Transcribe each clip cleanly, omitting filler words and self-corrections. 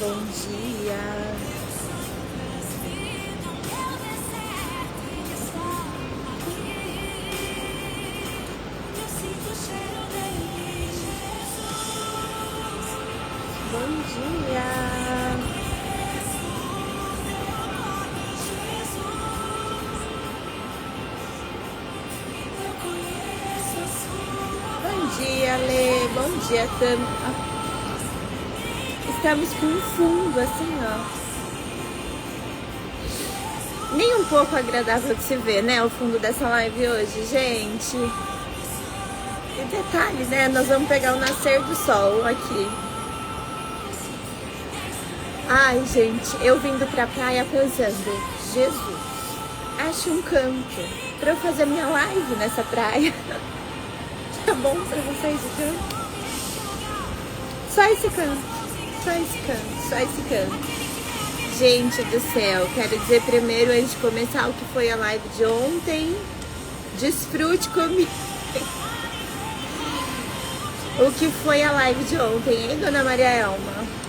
bom dia. Bom dia. Bom dia, Lê. Bom dia, Tam. Estamos com um fundo assim, ó. Nem um pouco agradável de se ver, né? O fundo dessa live hoje, gente. E detalhe, né? Nós vamos pegar o nascer do sol aqui. Ai, gente, eu vindo pra praia pensando, Jesus, ache um canto pra eu fazer minha live nessa praia. Tá bom pra vocês o canto? Só esse canto, só esse canto, só esse canto. Gente do céu, quero dizer primeiro, antes de começar, o que foi a live de ontem. Desfrute comigo. O que foi a live de ontem, hein, Dona Maria Elma?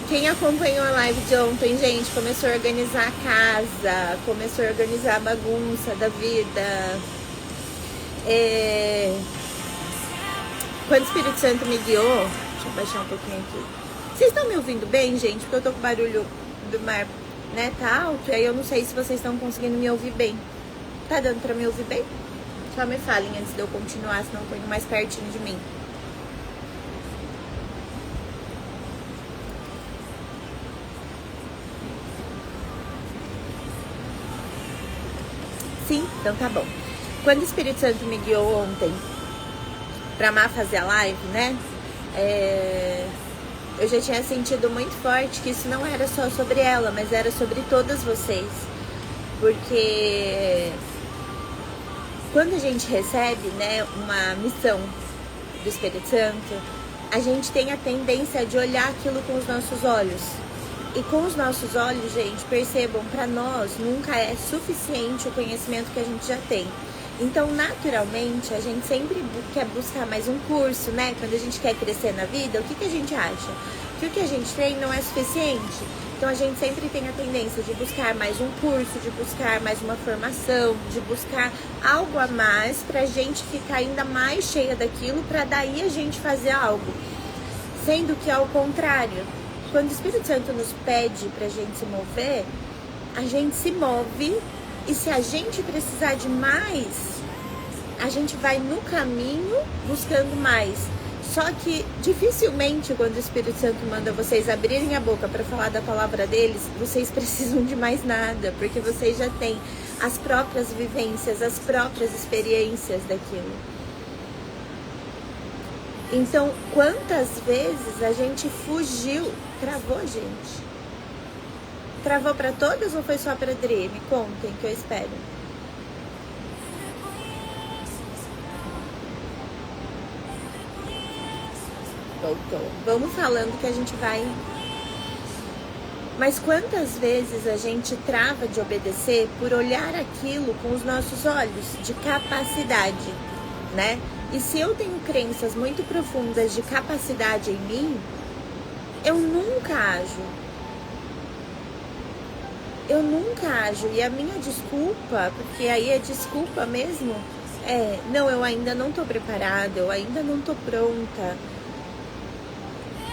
Quem acompanhou a live de ontem, gente, começou a organizar a casa, começou a organizar a bagunça da vida. Quando o Espírito Santo me guiou, deixa eu baixar um pouquinho aqui. Vocês estão me ouvindo bem, gente? Porque eu tô com o barulho do mar, né, tá alto, e aí eu não sei se vocês estão conseguindo me ouvir bem. Tá dando pra me ouvir bem? Só me falem antes de eu continuar, senão eu ponho mais pertinho de mim. Sim, então tá bom. Quando o Espírito Santo me guiou ontem pra Má fazer a live, né? Eu já tinha sentido muito forte que isso não era só sobre ela, mas era sobre todas vocês. Porque quando a gente recebe, né, uma missão do Espírito Santo, a gente tem a tendência de olhar aquilo com os nossos olhos. E com os nossos olhos, gente, percebam, para nós nunca é suficiente o conhecimento que a gente já tem. Então, naturalmente, a gente sempre quer buscar mais um curso, né? Quando a gente quer crescer na vida, o que a gente acha? Que o que a gente tem não é suficiente. Então, a gente sempre tem a tendência de buscar mais um curso, de buscar mais uma formação, de buscar algo a mais pra gente ficar ainda mais cheia daquilo, pra daí a gente fazer algo. Sendo que, ao contrário, quando o Espírito Santo nos pede pra gente se mover, a gente se move, e se a gente precisar de mais, a gente vai no caminho buscando mais. Só que dificilmente quando o Espírito Santo manda vocês abrirem a boca para falar da palavra deles, vocês precisam de mais nada, porque vocês já têm as próprias vivências, as próprias experiências daquilo. Então, quantas vezes a gente fugiu? Travou, gente? Travou pra todas ou foi só pra Dri? Me contem, que eu espero. Voltou. Vamos falando que a gente vai... Mas quantas vezes a gente trava de obedecer por olhar aquilo com os nossos olhos de capacidade, né? E se eu tenho crenças muito profundas de capacidade em mim, eu nunca ajo. Eu nunca ajo. E a minha desculpa, porque aí é desculpa mesmo, não, eu ainda não tô preparada, eu ainda não tô pronta.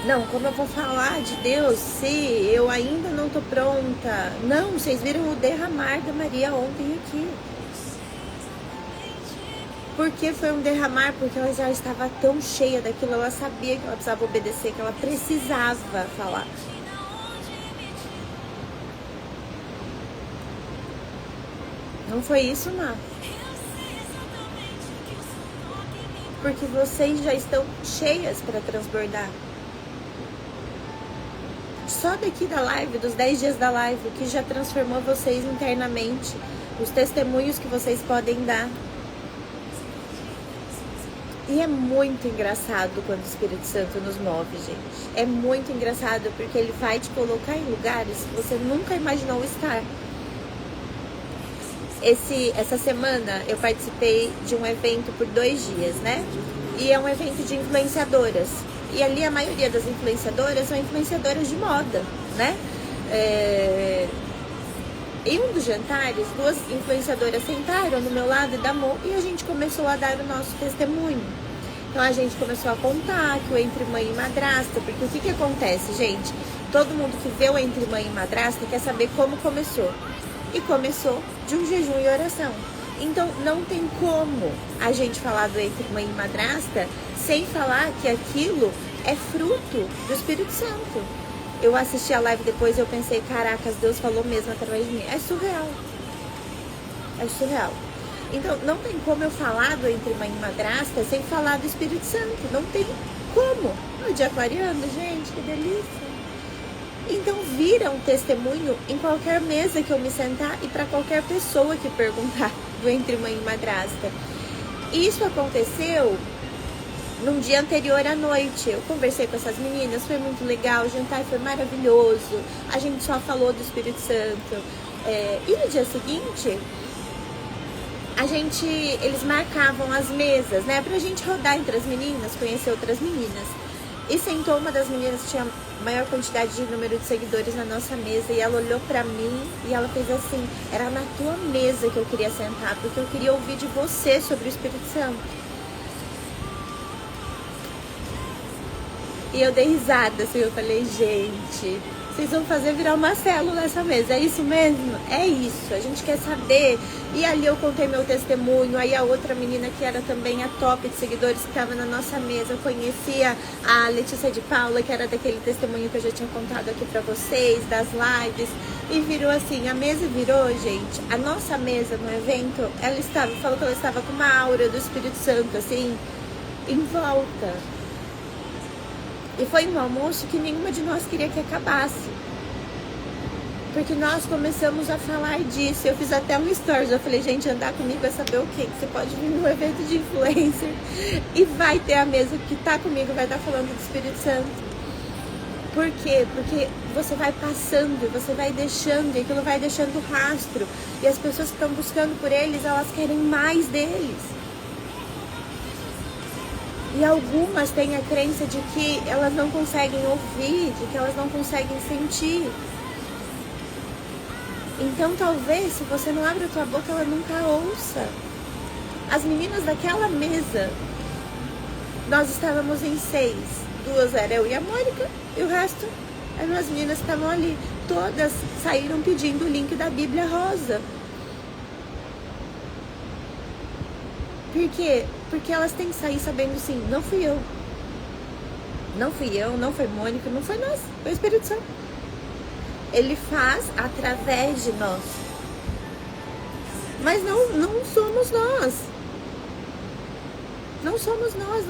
Não, como eu vou falar de Deus se eu ainda não tô pronta? Não, vocês viram o derramar da Maria ontem aqui. Por que foi um derramar? Porque ela já estava tão cheia daquilo, ela sabia que ela precisava obedecer, que ela precisava falar. Não foi isso, Má? Porque vocês já estão cheias para transbordar. Só daqui da live, dos 10 dias da live, o que já transformou vocês internamente, os testemunhos que vocês podem dar. E é muito engraçado quando o Espírito Santo nos move, gente. É muito engraçado porque ele vai te colocar em lugares que você nunca imaginou estar. Essa semana eu participei de um evento por 2 dias, né? E é um evento de influenciadoras. E ali a maioria das influenciadoras são influenciadoras de moda, né? Em um dos jantares, 2 influenciadoras sentaram no meu lado e a gente começou a dar o nosso testemunho. Então a gente começou a contar que o Entre Mãe e Madrasta, porque o que acontece, gente? Todo mundo que vê o Entre Mãe e Madrasta quer saber como começou. E começou de um jejum e oração. Então não tem como a gente falar do Entre Mãe e Madrasta sem falar que aquilo é fruto do Espírito Santo. Eu assisti a live depois e eu pensei, caracas, Deus falou mesmo através de mim. É surreal. É surreal. Então, não tem como eu falar do Entre Mãe e Madrasta sem falar do Espírito Santo. Não tem como. O de aquariano, gente, que delícia. Então, vira um testemunho em qualquer mesa que eu me sentar e para qualquer pessoa que perguntar do Entre Mãe e Madrasta. Isso aconteceu num dia anterior à noite. Eu conversei com essas meninas, foi muito legal, o jantar foi maravilhoso, a gente só falou do Espírito Santo. E no dia seguinte, eles marcavam as mesas, né, pra gente rodar entre as meninas, conhecer outras meninas. E sentou uma das meninas que tinha maior quantidade de número de seguidores na nossa mesa, e ela olhou pra mim e ela fez assim: era na tua mesa que eu queria sentar, porque eu queria ouvir de você sobre o Espírito Santo. E eu dei risada, assim, eu falei, gente, vocês vão fazer virar uma célula nessa mesa, é isso mesmo? É isso, a gente quer saber. E ali eu contei meu testemunho, aí a outra menina que era também a top de seguidores que estava na nossa mesa, conhecia a Letícia de Paula, que era daquele testemunho que eu já tinha contado aqui pra vocês, das lives, e virou assim, a mesa virou, gente, a nossa mesa no evento, falou que ela estava com uma aura do Espírito Santo, assim, em volta. E foi um almoço que nenhuma de nós queria que acabasse. Porque nós começamos a falar disso. Eu fiz até um stories. Eu falei, gente, andar comigo é saber o quê? Que você pode vir num evento de influencer e vai ter a mesa que tá comigo, vai estar falando do Espírito Santo. Por quê? Porque você vai passando, você vai deixando, e aquilo vai deixando rastro. E as pessoas que estão buscando por eles, elas querem mais deles. E algumas têm a crença de que elas não conseguem ouvir, de que elas não conseguem sentir. Então talvez, se você não abre a tua boca, ela nunca ouça. As meninas daquela mesa, nós estávamos em 6. 2 era eu e a Mônica, e o resto eram as meninas que estavam ali. Todas saíram pedindo o link da Bíblia Rosa. Por quê? Porque elas têm que sair sabendo assim, não fui eu. Não fui eu, não foi Mônica, não foi nós, foi o Espírito Santo. Ele faz através de nós. Mas não somos nós. Não somos nós,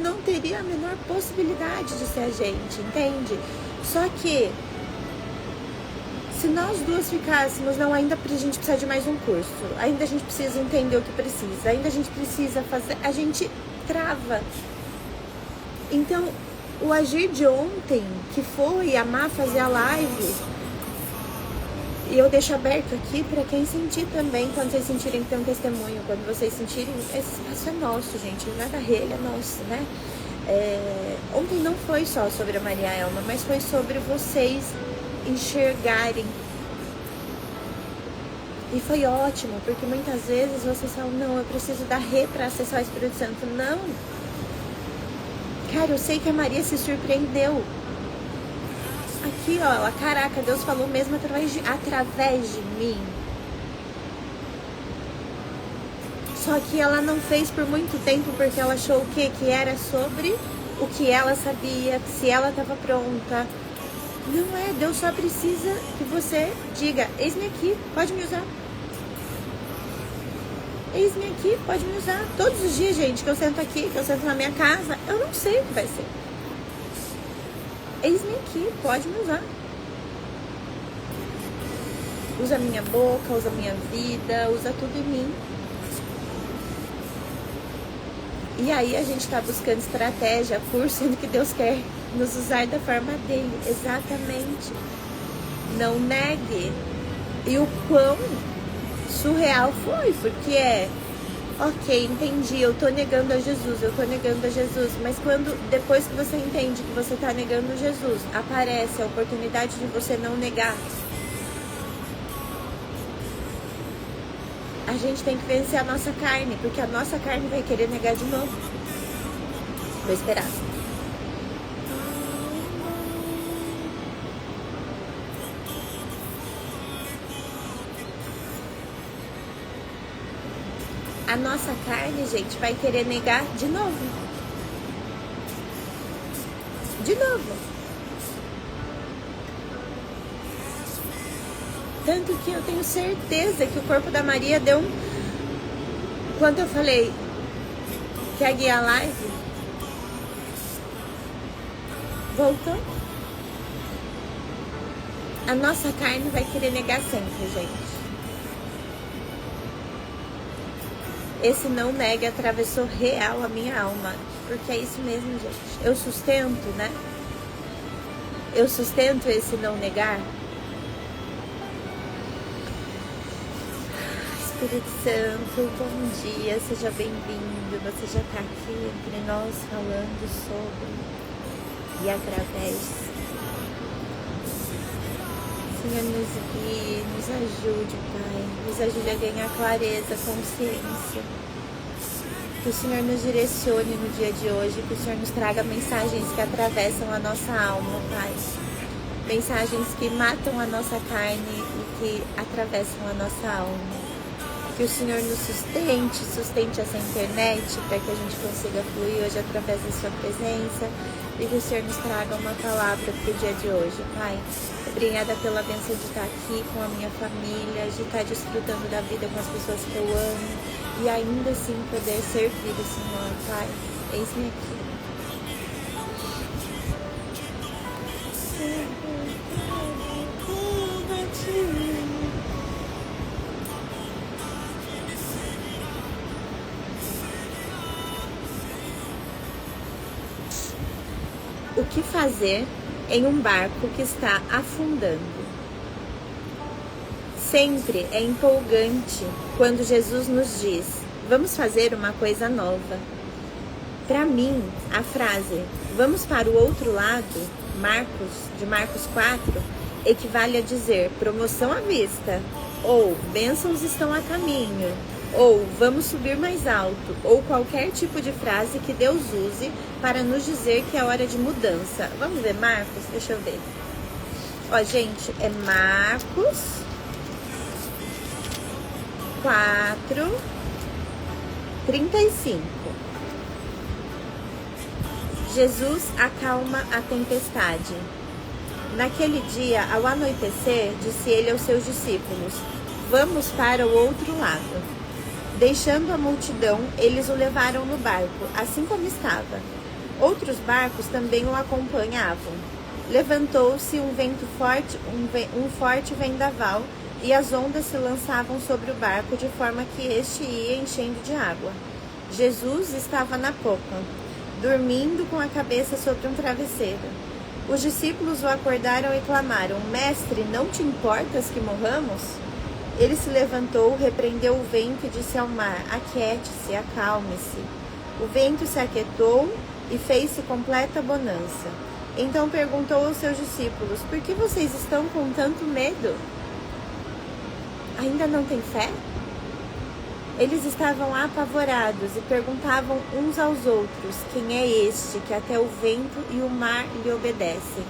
não teria a menor possibilidade de ser a gente, entende? Só que se nós duas ficássemos, não, ainda a gente precisa de mais um curso, ainda a gente precisa entender o que precisa, ainda a gente precisa fazer, a gente trava. Então, o agir de ontem, que foi amar fazer a live, e eu deixo aberto aqui para quem sentir também, quando vocês sentirem que tem um testemunho, quando vocês sentirem, esse espaço é nosso, gente, não é da Rê, é nosso, né? Ontem não foi só sobre a Maria Elma, mas foi sobre vocês enxergarem. E foi ótimo, porque muitas vezes vocês falam, não, eu preciso da Rê para acessar o Espírito Santo. Não. Cara, eu sei que a Maria se surpreendeu. Aqui, ó, ela, caraca, Deus falou mesmo através de mim. Só que ela não fez por muito tempo porque ela achou o quê? Que era sobre o que ela sabia, se ela estava pronta. Não é, Deus só precisa que você diga, eis-me aqui, pode me usar. Eis-me aqui, pode me usar. Todos os dias, gente, que eu sento aqui, que eu sento na minha casa, eu não sei o que vai ser. Eis-me aqui, pode me usar. Usa a minha boca, usa a minha vida, usa tudo em mim. E aí a gente tá buscando estratégia, curso, sendo que Deus quer nos usar da forma dele. Exatamente. Não negue. E o quão surreal foi, porque Ok, entendi, eu tô negando a Jesus, mas depois que você entende que você tá negando Jesus, aparece a oportunidade de você não negar. A gente tem que vencer a nossa carne, porque a nossa carne vai querer negar de novo. Vou esperar. A nossa carne, gente, vai querer negar de novo. De novo. Tanto que eu tenho certeza que o corpo da Maria deu um... Quando eu falei que ia guiar a live, voltou. A nossa carne vai querer negar sempre, gente. Esse não nega atravessou real a minha alma. Porque é isso mesmo, gente. Eu sustento, né? Eu sustento esse não negar. Espírito Santo, bom dia, seja bem-vindo. Você já está aqui entre nós falando sobre e através. Senhor, nos guie, nos ajude, Pai. Nos ajude a ganhar clareza, consciência. Que o Senhor nos direcione no dia de hoje. Que o Senhor nos traga mensagens que atravessam a nossa alma, Pai. Mensagens que matam a nossa carne e que atravessam a nossa alma. Que o Senhor nos sustente essa internet para que a gente consiga fluir hoje através da sua presença e que o Senhor nos traga uma palavra para o dia de hoje, Pai. Obrigada pela bênção de estar aqui com a minha família, de estar desfrutando da vida com as pessoas que eu amo e ainda assim poder servir o Senhor, Pai. Eis-me aqui. O que fazer em um barco que está afundando? Sempre é empolgante quando Jesus nos diz: vamos fazer uma coisa nova. Para mim, a frase "vamos para o outro lado", de Marcos 4, equivale a dizer promoção à vista, ou bênçãos estão a caminho, ou vamos subir mais alto, ou qualquer tipo de frase que Deus use para nos dizer que é hora de mudança. Vamos ver Marcos? Deixa eu ver. Ó, gente, é Marcos 4, 35. Jesus acalma a tempestade. Naquele dia, ao anoitecer, disse ele aos seus discípulos: vamos para o outro lado. Deixando a multidão, eles o levaram no barco, assim como estava. Outros barcos também o acompanhavam. Levantou-se um vento forte, um forte vendaval, e as ondas se lançavam sobre o barco de forma que este ia enchendo de água. Jesus estava na popa, dormindo com a cabeça sobre um travesseiro. Os discípulos o acordaram e clamaram: Mestre, não te importas que morramos? Ele se levantou, repreendeu o vento e disse ao mar: aquiete-se, acalme-se. O vento se aquietou e fez-se completa bonança. Então perguntou aos seus discípulos: por que vocês estão com tanto medo? Ainda não têm fé? Eles estavam apavorados e perguntavam uns aos outros: quem é este que até o vento e o mar lhe obedecem?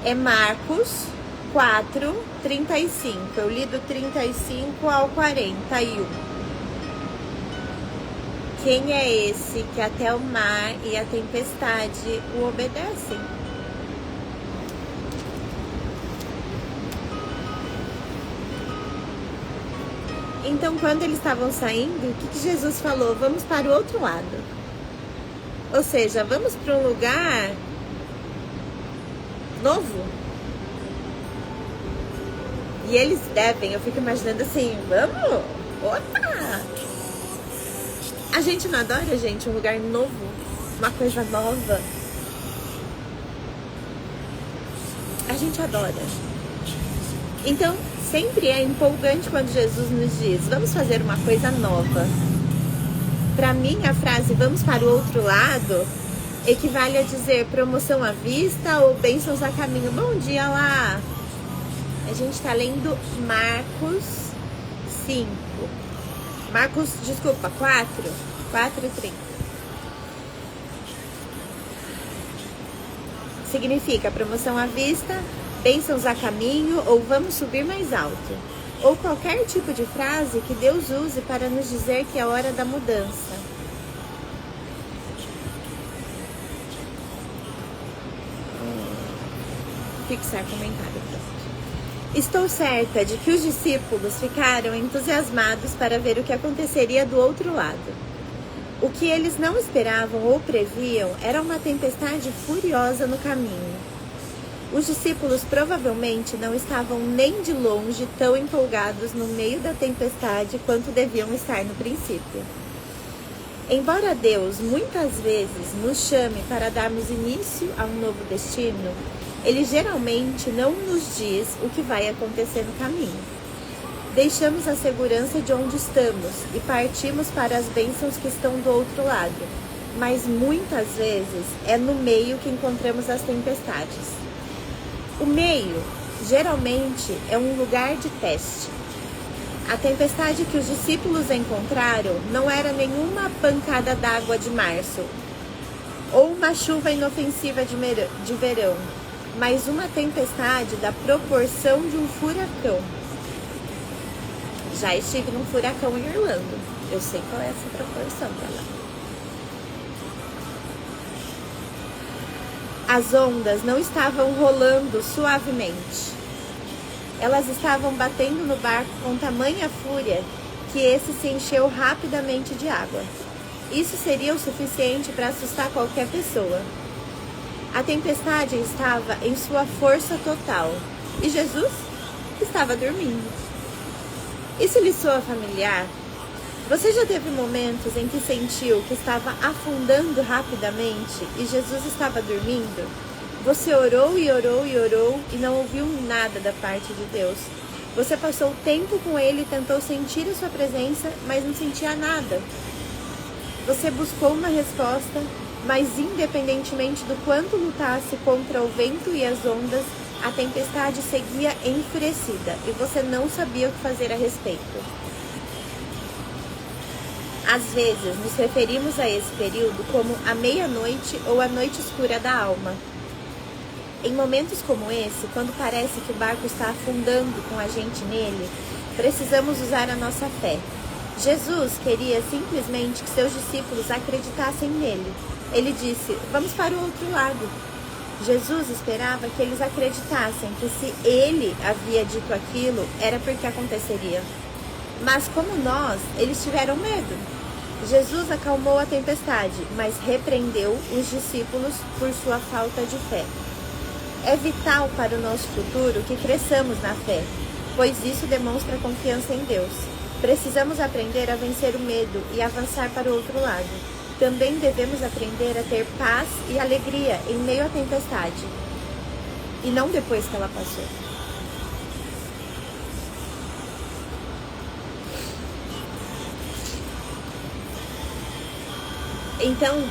É Marcos 4, 35. Eu li do 35 ao 41. Quem é esse que até o mar e a tempestade o obedecem? Então, quando eles estavam saindo, o que Jesus falou? Vamos para o outro lado. Ou seja, vamos para um lugar novo. E eles devem, eu fico imaginando assim, vamos? Opa! A gente não adora, gente, um lugar novo, uma coisa nova. A gente adora. Então, Sempre é empolgante quando Jesus nos diz, vamos fazer uma coisa nova. Para mim, a frase vamos para o outro lado equivale a dizer promoção à vista ou bênçãos a caminho. Bom dia lá! A gente está lendo Marcos 5. Marcos, desculpa, 4:30. Significa promoção à vista, bênçãos a caminho ou vamos subir mais alto. Ou qualquer tipo de frase que Deus use para nos dizer que é hora da mudança. Fixar comentário. Estou certa de que os discípulos ficaram entusiasmados para ver o que aconteceria do outro lado. O que eles não esperavam ou previam era uma tempestade furiosa no caminho. Os discípulos provavelmente não estavam nem de longe tão empolgados no meio da tempestade quanto deviam estar no princípio. Embora Deus muitas vezes nos chame para darmos início a um novo destino, Ele geralmente não nos diz o que vai acontecer no caminho. Deixamos a segurança de onde estamos e partimos para as bênçãos que estão do outro lado, mas muitas vezes é no meio que encontramos as tempestades. O meio, geralmente, é um lugar de teste. A tempestade que os discípulos encontraram não era nenhuma pancada d'água de março ou uma chuva inofensiva de verão, mas uma tempestade da proporção de um furacão. Já estive num furacão em Orlando. Eu sei qual é essa proporção pra lá. As ondas não estavam rolando suavemente. Elas estavam batendo no barco com tamanha fúria que esse se encheu rapidamente de água. Isso seria o suficiente para assustar qualquer pessoa. A tempestade estava em sua força total e Jesus estava dormindo. Isso lhe soa familiar? Você já teve momentos em que sentiu que estava afundando rapidamente e Jesus estava dormindo? Você orou e orou e orou e não ouviu nada da parte de Deus. Você passou tempo com Ele e tentou sentir a sua presença, mas não sentia nada. Você buscou uma resposta, mas independentemente do quanto lutasse contra o vento e as ondas, a tempestade seguia enfurecida e você não sabia o que fazer a respeito. Às vezes, nos referimos a esse período como a meia-noite ou a noite escura da alma. Em momentos como esse, quando parece que o barco está afundando com a gente nele, precisamos usar a nossa fé. Jesus queria simplesmente que seus discípulos acreditassem nele. Ele disse, vamos para o outro lado. Jesus esperava que eles acreditassem que se ele havia dito aquilo, era porque aconteceria. Mas como nós, eles tiveram medo. Jesus acalmou a tempestade, mas repreendeu os discípulos por sua falta de fé. É vital para o nosso futuro que cresçamos na fé, pois isso demonstra confiança em Deus. Precisamos aprender a vencer o medo e avançar para o outro lado. Também devemos aprender a ter paz e alegria em meio à tempestade, e não depois que ela passou. Então,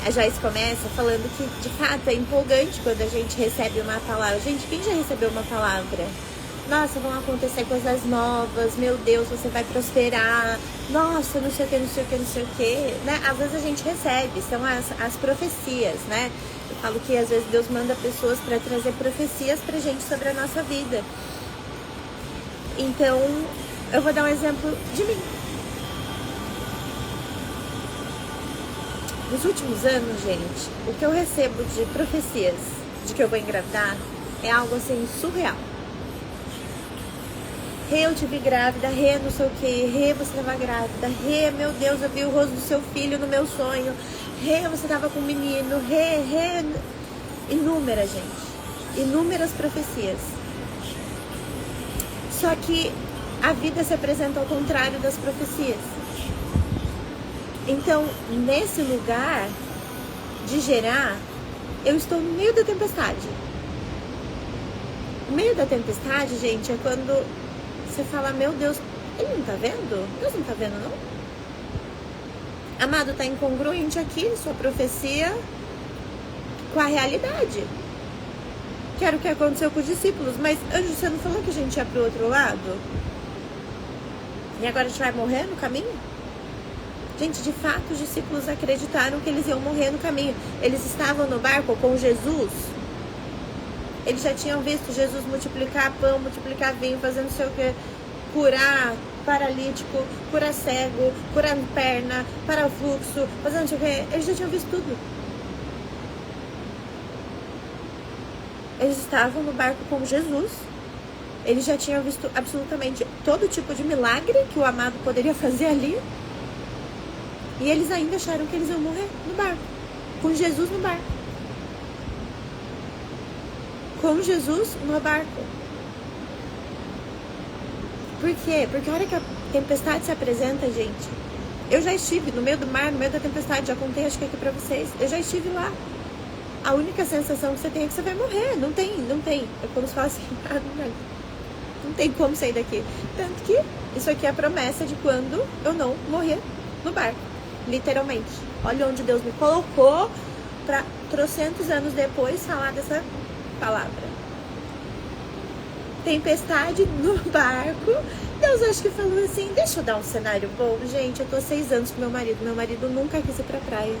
a Joyce começa falando que, de fato, é empolgante quando a gente recebe uma palavra. Gente, quem já recebeu uma palavra? Nossa, vão acontecer coisas novas, meu Deus, você vai prosperar, nossa, não sei o que, não sei o que, não sei o que, né? Às vezes a gente recebe, são as profecias, né? Eu falo que às vezes Deus manda pessoas para trazer profecias pra gente sobre a nossa vida. Então, eu vou dar um exemplo de mim. Nos últimos anos, gente, o que eu recebo de profecias de que eu vou engravidar é algo assim surreal. Rê, eu tive grávida, Rê, não sei o que, Rê, você estava grávida, Rê, meu Deus, eu vi o rosto do seu filho no meu sonho, Rê, você estava com um menino, Rê, inúmeras, gente, inúmeras profecias. Só que a vida se apresenta ao contrário das profecias. Então, nesse lugar de gerar, eu estou no meio da tempestade. O meio da tempestade, gente, é quando você fala, meu Deus, ele não tá vendo? Deus não tá vendo, não? Amado, tá incongruente aqui sua profecia com a realidade. Que era o que aconteceu com os discípulos. Mas, Anjo, você não falou que a gente ia pro outro lado? E agora a gente vai morrer no caminho? Gente, de fato, os discípulos acreditaram que eles iam morrer no caminho. Eles estavam no barco com Jesus. Eles já tinham visto Jesus multiplicar pão, multiplicar vinho, fazendo não sei o que, curar paralítico, curar cego, curar perna, parar o fluxo, fazendo não sei o que. Eles já tinham visto tudo. Eles estavam no barco com Jesus. Eles já tinham visto absolutamente todo tipo de milagre que o amado poderia fazer ali. E eles ainda acharam que eles iam morrer no barco. Com Jesus no barco. Com Jesus no barco. Por quê? Porque a hora que a tempestade se apresenta, gente... Eu já estive no meio do mar, no meio da tempestade. Já contei, acho que aqui pra vocês. Eu já estive lá. A única sensação que você tem é que você vai morrer. Não tem. É como se fala assim... Não tem como sair daqui. Tanto que isso aqui é a promessa de quando eu não morrer no barco. Literalmente. Olha onde Deus me colocou para trocentos anos depois falar dessa palavra. Tempestade no barco. Deus acho que falou assim, deixa eu dar um cenário bom. Gente, eu tô 6 anos com meu marido. Meu marido nunca quis ir pra praia.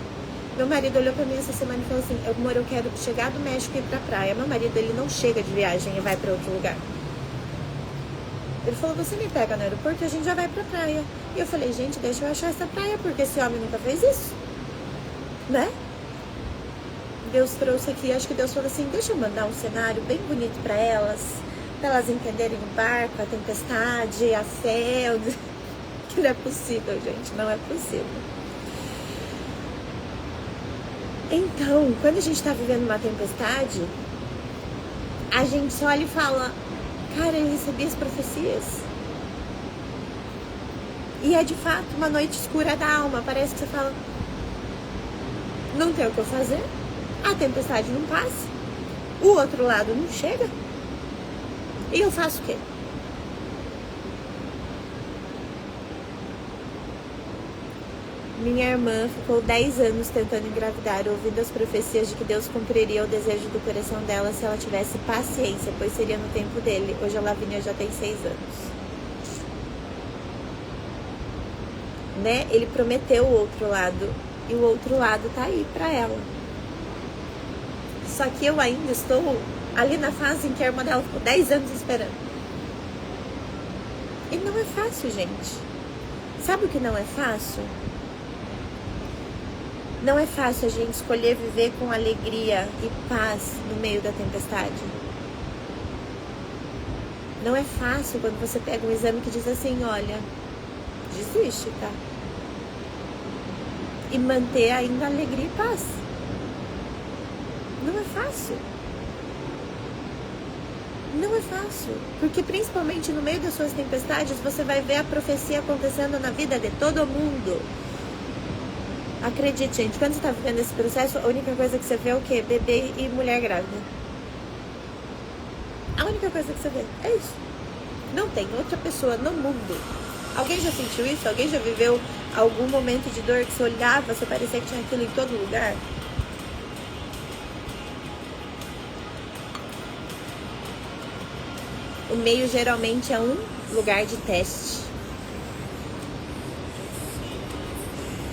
Meu marido olhou pra mim essa semana e falou assim, amor, eu quero chegar do México e ir pra praia. Meu marido, ele não chega de viagem e vai pra outro lugar. Ele falou, você me pega no aeroporto e a gente já vai pra praia. E eu falei, gente, deixa eu achar essa praia, porque esse homem nunca fez isso. Né? Deus trouxe aqui, acho que Deus falou assim, deixa eu mandar um cenário bem bonito pra elas entenderem o barco, a tempestade, a fé. Que não é possível, gente, não é possível. Então, quando a gente tá vivendo uma tempestade, a gente só olha e fala, cara, eu recebi as profecias. E é de fato uma noite escura da alma. Parece que você fala, não tem o que eu fazer. A tempestade não passa. O outro lado não chega. E eu faço o quê? Minha irmã ficou 10 anos tentando engravidar, ouvindo as profecias de que Deus cumpriria o desejo do coração dela se ela tivesse paciência, pois seria no tempo dele. Hoje a Lavínia já tem 6 anos. Né? Ele prometeu o outro lado, e o outro lado tá aí pra ela. Só que eu ainda estou ali na fase em que a irmã dela ficou 10 anos esperando. E não é fácil, gente. Sabe o que não é fácil? Não é fácil a gente escolher viver com alegria e paz no meio da tempestade. Não é fácil quando você pega um exame que diz assim, olha, desiste, tá? E manter ainda alegria e paz. Não é fácil. Não é fácil. Porque principalmente no meio das suas tempestades, você vai ver a profecia acontecendo na vida de todo mundo. Acredite, gente, quando você tá vivendo esse processo, a única coisa que você vê é o quê? Bebê e mulher grávida. A única coisa que você vê é isso. Não tem outra pessoa no mundo. Alguém já sentiu isso? Alguém já viveu algum momento de dor que você olhava, você parecia que tinha aquilo em todo lugar? O meio geralmente é um lugar de teste.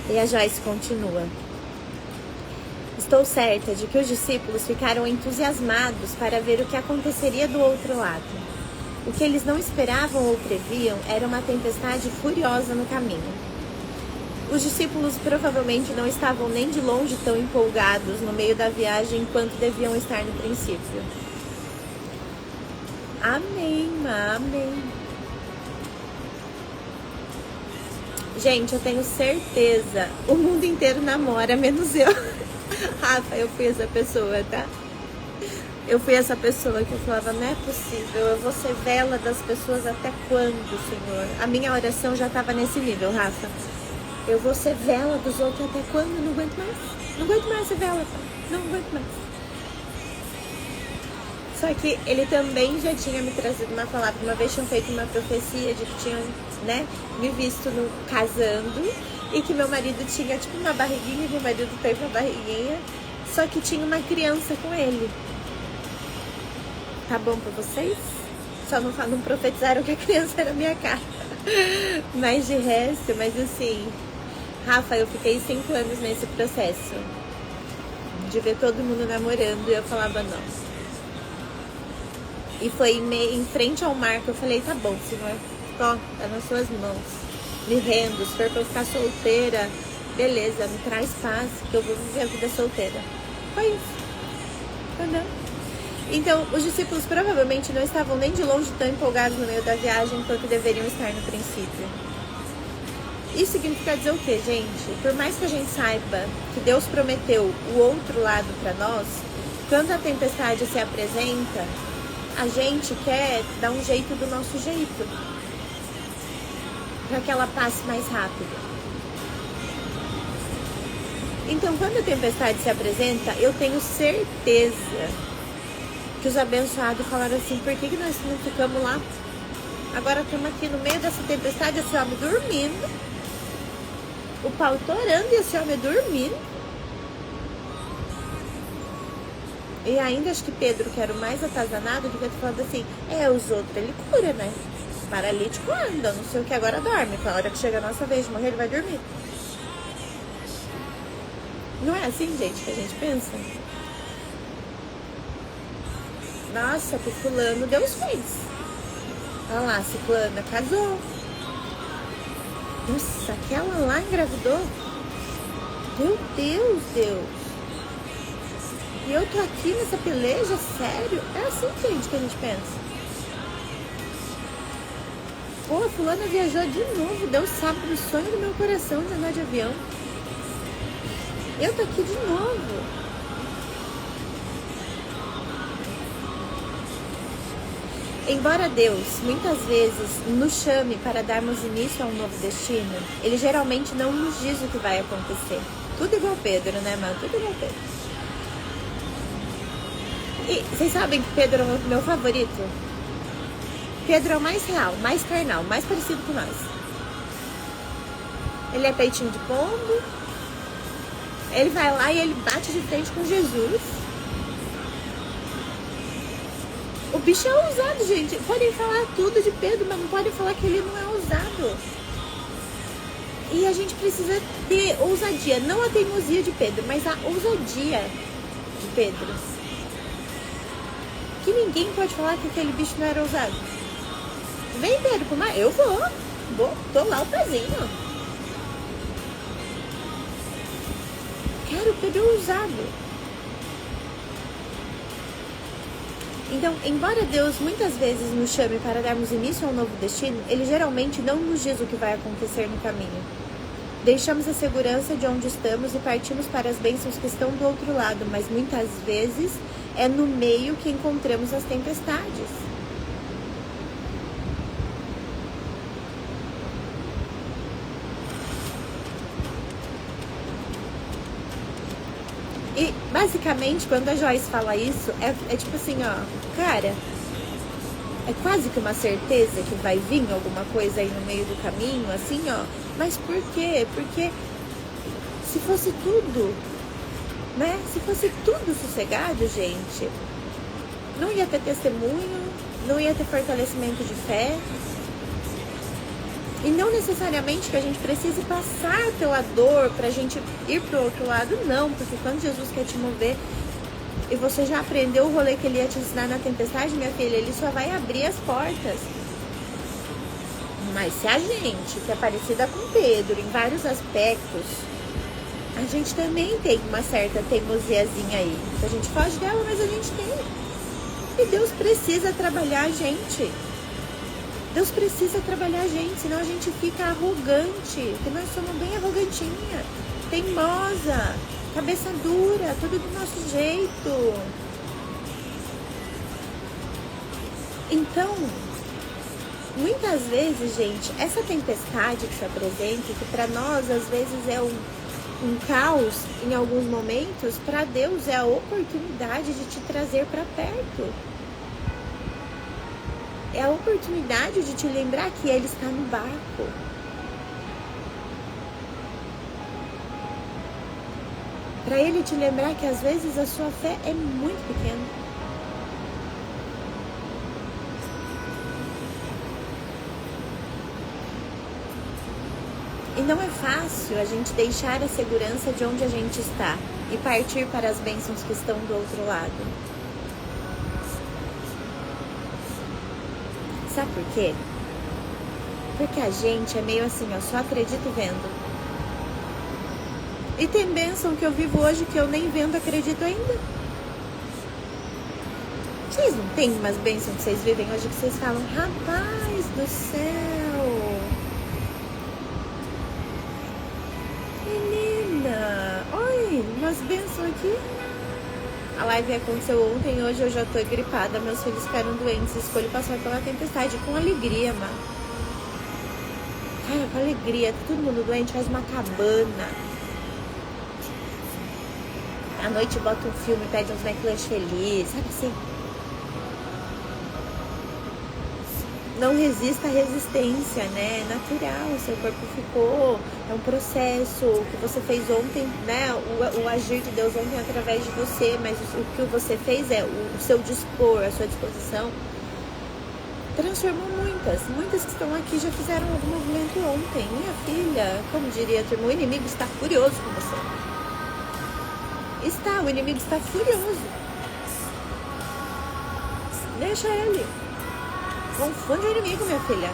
E a Joyce continua. Estou certa de que os discípulos ficaram entusiasmados para ver o que aconteceria do outro lado. O que eles não esperavam ou previam era uma tempestade furiosa no caminho. Os discípulos provavelmente não estavam nem de longe tão empolgados no meio da viagem quanto deviam estar no princípio. Amém, amém. Gente, eu tenho certeza, o mundo inteiro namora, menos eu. Rafa, eu fui essa pessoa, tá? Eu fui essa pessoa que eu falava, não é possível, eu vou ser vela das pessoas até quando, Senhor? A minha oração já estava nesse nível, Rafa. Eu vou ser vela dos outros até quando? Eu não aguento mais. Não aguento mais ser vela, pai. Não aguento mais. Só que ele também já tinha me trazido uma palavra. Uma vez tinham feito uma profecia de que tinham, né, me visto casando e que meu marido tinha tipo uma barriguinha, meu marido teve uma barriguinha, só que tinha uma criança com ele. Tá bom pra vocês? Só não profetizaram que a criança era minha cara. Mas de resto, mas assim, Rafa, eu fiquei 5 anos nesse processo de ver todo mundo namorando e eu falava não. E foi em frente ao mar que eu falei, tá bom, Senhor, ó, tá nas suas mãos. Me rendo, se for pra eu ficar solteira, beleza, me traz paz, que eu vou viver a vida solteira. Foi isso. Entendeu? Então, os discípulos provavelmente não estavam nem de longe tão empolgados no meio da viagem quanto deveriam estar no princípio. Isso significa dizer o quê, gente? Por mais que a gente saiba que Deus prometeu o outro lado para nós, quando a tempestade se apresenta, a gente quer dar um jeito do nosso jeito, para que ela passe mais rápido. Então, quando a tempestade se apresenta, eu tenho certeza que os abençoados falaram assim, por que nós não ficamos lá? Agora estamos aqui no meio dessa tempestade, esse homem dormindo, o pau torando e esse homem dormindo. E ainda acho que Pedro, que era o mais atazanado, devia ter falado assim, os outros ele cura, né? Paralítico anda, não sei o que, agora dorme. A hora que chega a nossa vez de morrer, ele vai dormir. Não é assim, gente, que a gente pensa? Nossa, que fulano Deus fez. Olha lá, ciclana casou. Nossa, aquela lá engravidou. Meu Deus, Deus. E eu tô aqui nessa peleja, sério? É assim, gente, que a gente pensa. Pô, a fulana viajou de novo. Deus sabe do sonho do meu coração de andar de avião. Eu tô aqui de novo. Embora Deus muitas vezes nos chame para darmos início a um novo destino, Ele geralmente não nos diz o que vai acontecer. Tudo igual Pedro, né, mano? Tudo igual Pedro. E vocês sabem que Pedro é o meu favorito? Pedro é o mais real, mais carnal, mais parecido com nós. Ele é peitinho de pombo. Ele vai lá e ele bate de frente com Jesus. O bicho é ousado, gente. Podem falar tudo de Pedro, mas não podem falar que ele não é ousado. E a gente precisa ter ousadia. Não a teimosia de Pedro, mas a ousadia de Pedro. Que ninguém pode falar que aquele bicho não era ousado. Vem, Pedro, pro mar. Eu vou. Tô lá o pezinho. Quero Pedro ousado. Então, embora Deus muitas vezes nos chame para darmos início a um novo destino, Ele geralmente não nos diz o que vai acontecer no caminho. Deixamos a segurança de onde estamos e partimos para as bênçãos que estão do outro lado, mas muitas vezes é no meio que encontramos as tempestades. E, basicamente, quando a Joyce fala isso, é tipo assim, ó, cara, é quase que uma certeza que vai vir alguma coisa aí no meio do caminho, assim, ó. Mas por quê? Porque se fosse tudo, né? Se fosse tudo sossegado, gente, não ia ter testemunho, não ia ter fortalecimento de fé. E não necessariamente que a gente precise passar pela dor pra gente ir pro outro lado, não. Porque quando Jesus quer te mover e você já aprendeu o rolê que Ele ia te ensinar na tempestade, minha filha, Ele só vai abrir as portas. Mas se a gente, que é parecida com Pedro em vários aspectos, a gente também tem uma certa teimosiazinha aí. A gente foge dela, mas a gente tem. E Deus precisa trabalhar a gente. Deus precisa trabalhar a gente, senão a gente fica arrogante, porque nós somos bem arrogantinha, teimosa, cabeça dura, tudo do nosso jeito. Então, muitas vezes, gente, essa tempestade que se apresenta, que para nós às vezes é um caos em alguns momentos, para Deus é a oportunidade de te trazer para perto. É a oportunidade de te lembrar que Ele está no barco. Para Ele te lembrar que às vezes a sua fé é muito pequena. E não é fácil a gente deixar a segurança de onde a gente está e partir para as bênçãos que estão do outro lado. Sabe por quê? Porque a gente é meio assim, ó, só acredito vendo. E tem bênção que eu vivo hoje que eu nem vendo acredito ainda. Vocês não tem umas bênçãos que vocês vivem hoje que vocês falam, rapaz do céu, menina, oi, umas bênçãos aqui. A live aconteceu ontem, hoje eu já tô gripada, meus filhos ficaram doentes, escolho passar pela tempestade com alegria, mano. Cara, com alegria, tá todo mundo doente, faz uma cabana. À noite bota um filme, pede uns McLanche feliz, sabe assim? Não resista à resistência, né? É natural, seu corpo ficou, é um processo. O que você fez ontem, né? O agir de Deus ontem através de você, mas o que você fez é o seu dispor, a sua disposição. Transformou muitas que estão aqui já fizeram algum movimento ontem. Minha filha, como diria a turma, o inimigo está furioso com você. O inimigo está furioso. Deixa ele. Confunde o inimigo, minha filha.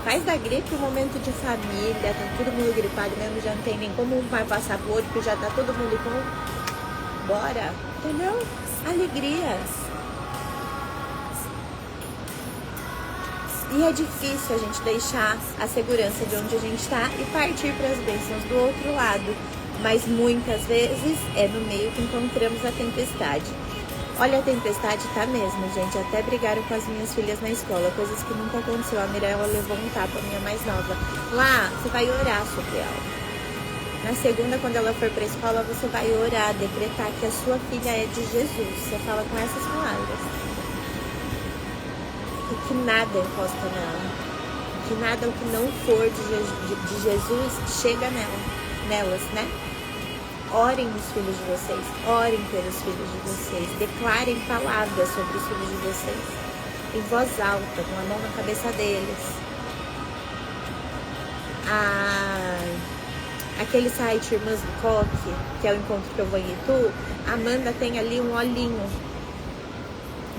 Faz da gripe um momento de família, tá todo mundo gripado mesmo, já não tem nem como um vai passar por outro, porque já tá todo mundo com... Bora, entendeu? Alegria. E é difícil a gente deixar a segurança de onde a gente tá e partir para as bênçãos do outro lado. Mas muitas vezes é no meio que encontramos a tempestade. Olha, a tempestade tá mesmo, gente. Até brigaram com as minhas filhas na escola, coisas que nunca aconteceu. A Mirella levou um tapa, a minha mais nova. Lá, você vai orar sobre ela. Na segunda, quando ela for pra escola, você vai orar, decretar que a sua filha é de Jesus. Você fala com essas palavras. E que nada encosta nela. Que nada, o que não for de Jesus, chega nelas, né? Orem nos filhos de vocês, orem pelos filhos de vocês, declarem palavras sobre os filhos de vocês, em voz alta, com a mão na cabeça deles. Aquele site Irmãs do Coque, que é o encontro que eu vou em Itu, a Amanda tem ali um olhinho.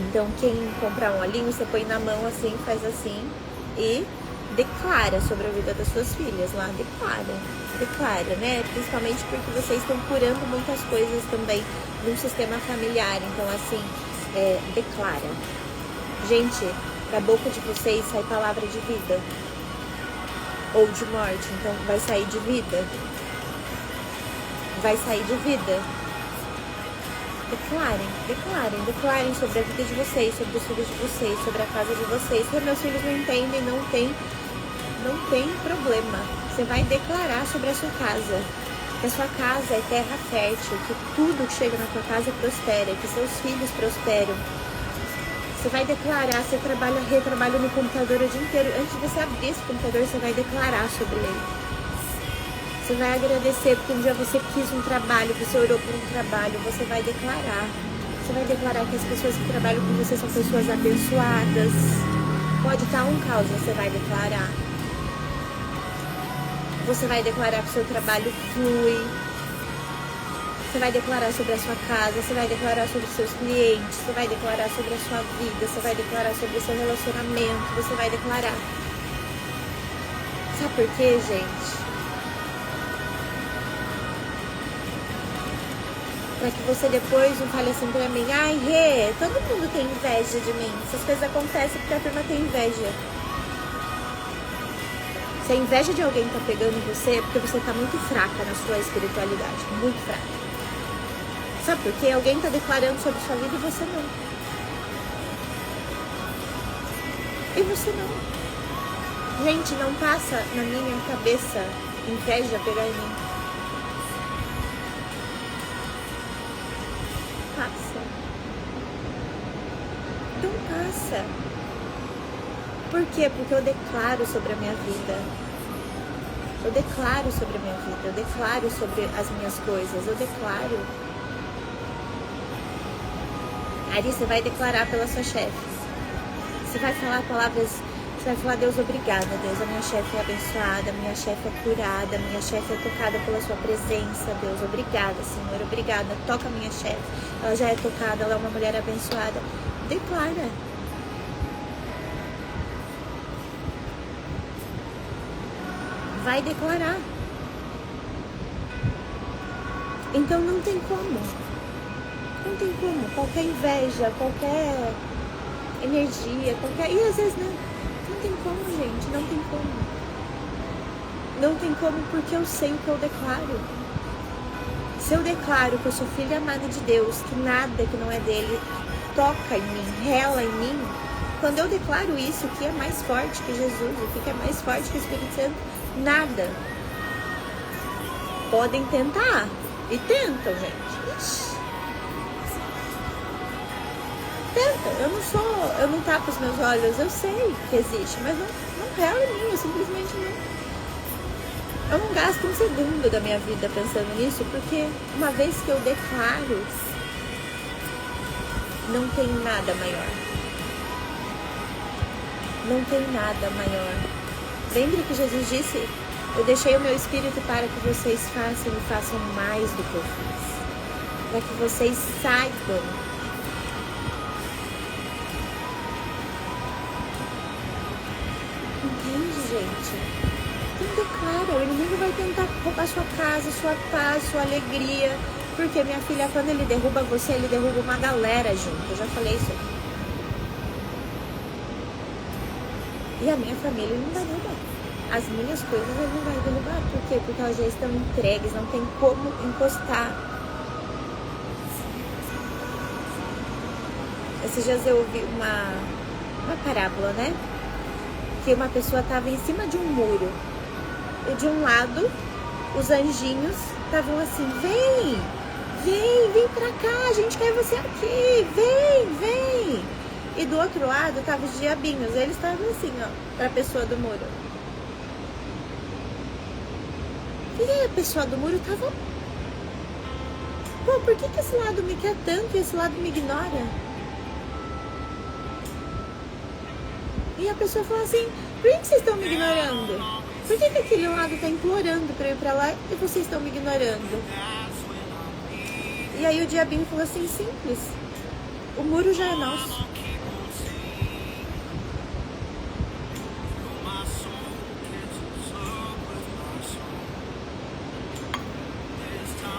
Então, quem comprar um olhinho, você põe na mão assim, faz assim e declara sobre a vida das suas filhas lá, declara, né? Principalmente porque vocês estão curando muitas coisas também no sistema familiar, então assim, declara. Gente, da boca de vocês sai palavra de vida ou de morte, então vai sair de vida. Declarem sobre a vida de vocês, sobre os filhos de vocês, sobre a casa de vocês. Se meus filhos não entendem, não tem problema. Você vai declarar sobre a sua casa. Que a sua casa é terra fértil, que tudo que chega na sua casa prospera, que seus filhos prosperam. Você vai declarar, você retrabalha no computador o dia inteiro. Antes de você abrir esse computador, você vai declarar sobre ele. Você vai agradecer porque um dia você quis um trabalho, você orou por um trabalho, você vai declarar. Você vai declarar que as pessoas que trabalham com você são pessoas abençoadas. Pode estar um caos, você vai declarar. Você vai declarar que o seu trabalho flui. Você vai declarar sobre a sua casa, você vai declarar sobre os seus clientes, você vai declarar sobre a sua vida, você vai declarar sobre o seu relacionamento, você vai declarar. Sabe por quê, gente? Pra que você depois não fale assim pra mim, ai, Rê, todo mundo tem inveja de mim. Essas coisas acontecem porque a turma tem inveja. Se a inveja de alguém tá pegando em você, é porque você tá muito fraca na sua espiritualidade, muito fraca. Sabe por quê? Alguém tá declarando sobre sua vida e você não. E você não. Gente, não passa na minha cabeça inveja pegar em mim. Passa. Não passa. Por quê? Porque eu declaro sobre a minha vida. Eu declaro sobre a minha vida. Eu declaro sobre as minhas coisas. Eu declaro. Ari, você vai declarar pela sua chefe. Você vai falar palavras. Você vai falar: Deus, obrigada, Deus. A minha chefe é abençoada. A minha chefe é curada. A minha chefe é tocada pela sua presença, Deus. Obrigada, Senhor. Obrigada. Toca a minha chefe. Ela já é tocada. Ela é uma mulher abençoada. Declara. Vai declarar. Então não tem como. Não tem como. Qualquer inveja, qualquer energia, qualquer... E às vezes não tem como, gente. Não tem como. Não tem como porque eu sei o que eu declaro. Se eu declaro que eu sou filha amada de Deus, que nada que não é dele toca em mim, rela em mim, quando eu declaro isso, o que é mais forte que Jesus, o que é mais forte que o Espírito Santo, nada. Podem tentar. E tentam, gente. Ixi. Tentam. Eu não tapo os meus olhos. Eu sei que existe, mas não rela em mim. Eu simplesmente não. Eu não gasto um segundo da minha vida pensando nisso, porque uma vez que eu declaro, não tem nada maior. Não tem nada maior. Lembre que Jesus disse: eu deixei o meu Espírito para que vocês façam e façam mais do que eu fiz. Para que vocês saibam. Entende, gente? Então declara, o inimigo vai tentar roubar sua casa, sua paz, sua alegria. Porque, minha filha, quando ele derruba você, ele derruba uma galera junto. Eu já falei isso aqui. E a minha família ele não vai derrubar. As minhas coisas ele não vai derrubar. Por quê? Porque elas já estão entregues, não tem como encostar. Esses dias eu ouvi uma parábola, né? Que uma pessoa estava em cima de um muro. E de um lado, os anjinhos estavam assim: vem pra cá, a gente quer você aqui, vem. E do outro lado estavam os diabinhos, eles estavam assim, ó, pra pessoa do muro. E aí a pessoa do muro tava: pô, por que esse lado me quer tanto e esse lado me ignora? E a pessoa falou assim: por que vocês estão me ignorando? Por que aquele lado tá implorando pra eu ir pra lá e vocês estão me ignorando? E aí o diabinho falou assim: simples, o muro já é nosso.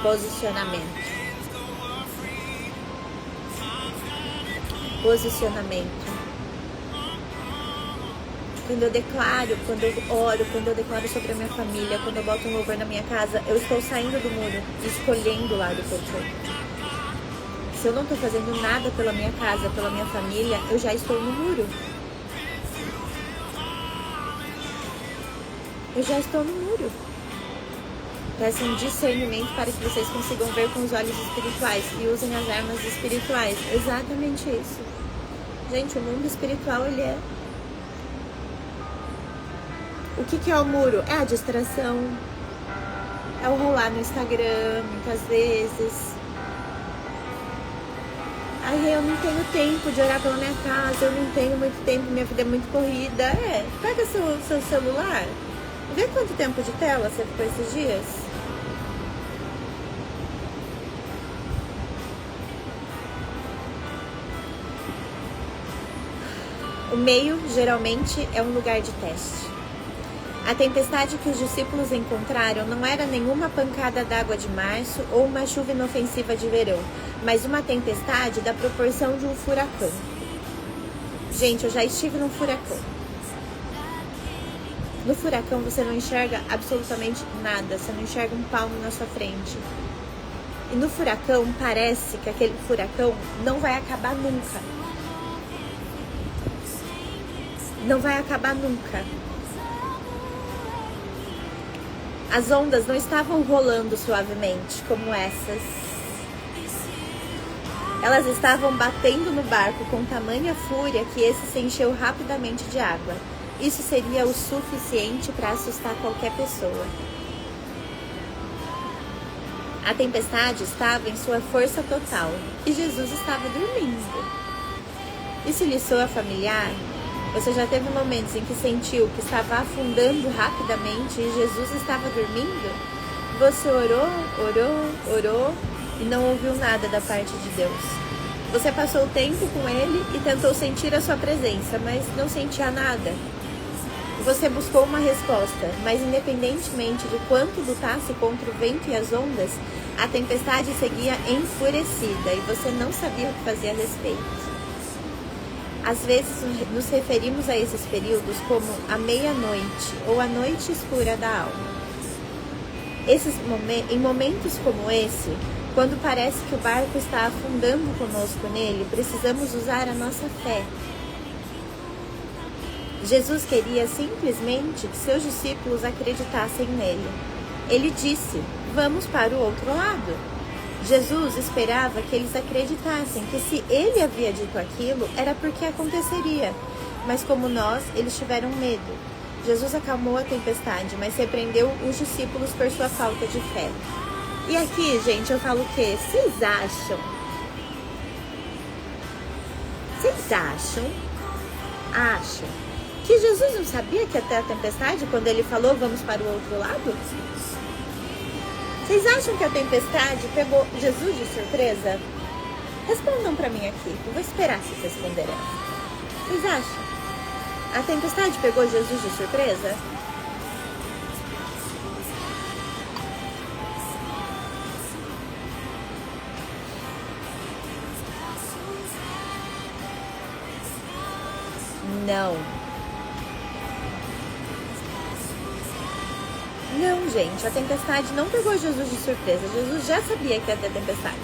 Posicionamento. Quando eu declaro, quando eu oro, quando eu declaro sobre a minha família, quando eu boto um louvor na minha casa, eu estou saindo do muro e escolhendo o lado que eu tô. Se eu não estou fazendo nada pela minha casa, pela minha família, eu já estou no muro. Eu já estou no muro. Peçam um discernimento para que vocês consigam ver com os olhos espirituais e usem as armas espirituais. Exatamente isso. Gente, o mundo espiritual, ele é... O que é o muro? É a distração. É o rolar no Instagram, muitas vezes. Ai, eu não tenho tempo de orar pela minha casa, eu não tenho muito tempo, minha vida é muito corrida. Pega seu celular, vê quanto tempo de tela você ficou esses dias. O meio, geralmente, é um lugar de teste. A tempestade que os discípulos encontraram não era nenhuma pancada d'água de março ou uma chuva inofensiva de verão, mas uma tempestade da proporção de um furacão. Gente, eu já estive num furacão. No furacão você não enxerga absolutamente nada, você não enxerga um palmo na sua frente. E no furacão parece que aquele furacão não vai acabar nunca. Não vai acabar nunca. As ondas não estavam rolando suavemente como essas. Elas estavam batendo no barco com tamanha fúria que esse se encheu rapidamente de água. Isso seria o suficiente para assustar qualquer pessoa. A tempestade estava em sua força total e Jesus estava dormindo. Isso lhe soa familiar? Você já teve momentos em que sentiu que estava afundando rapidamente e Jesus estava dormindo? Você orou e não ouviu nada da parte de Deus. Você passou tempo com Ele e tentou sentir a sua presença, mas não sentia nada. Você buscou uma resposta, mas independentemente do quanto lutasse contra o vento e as ondas, a tempestade seguia enfurecida e você não sabia o que fazer a respeito. Às vezes nos referimos a esses períodos como a meia-noite ou a noite escura da alma. Em momentos como esse, quando parece que o barco está afundando conosco nele, precisamos usar a nossa fé. Jesus queria simplesmente que seus discípulos acreditassem nele. Ele disse: vamos para o outro lado. Jesus esperava que eles acreditassem que se ele havia dito aquilo, era porque aconteceria. Mas como nós, eles tiveram medo. Jesus acalmou a tempestade, mas repreendeu os discípulos por sua falta de fé. E aqui, gente, eu falo o quê? Vocês acham que Jesus não sabia que ia ter a tempestade quando ele falou vamos para o outro lado? Vocês acham que a tempestade pegou Jesus de surpresa? Respondam pra mim aqui, eu vou esperar vocês responderem. Vocês acham? A tempestade pegou Jesus de surpresa? Não. Não, gente, a tempestade não pegou Jesus de surpresa. Jesus já sabia que ia ter tempestade.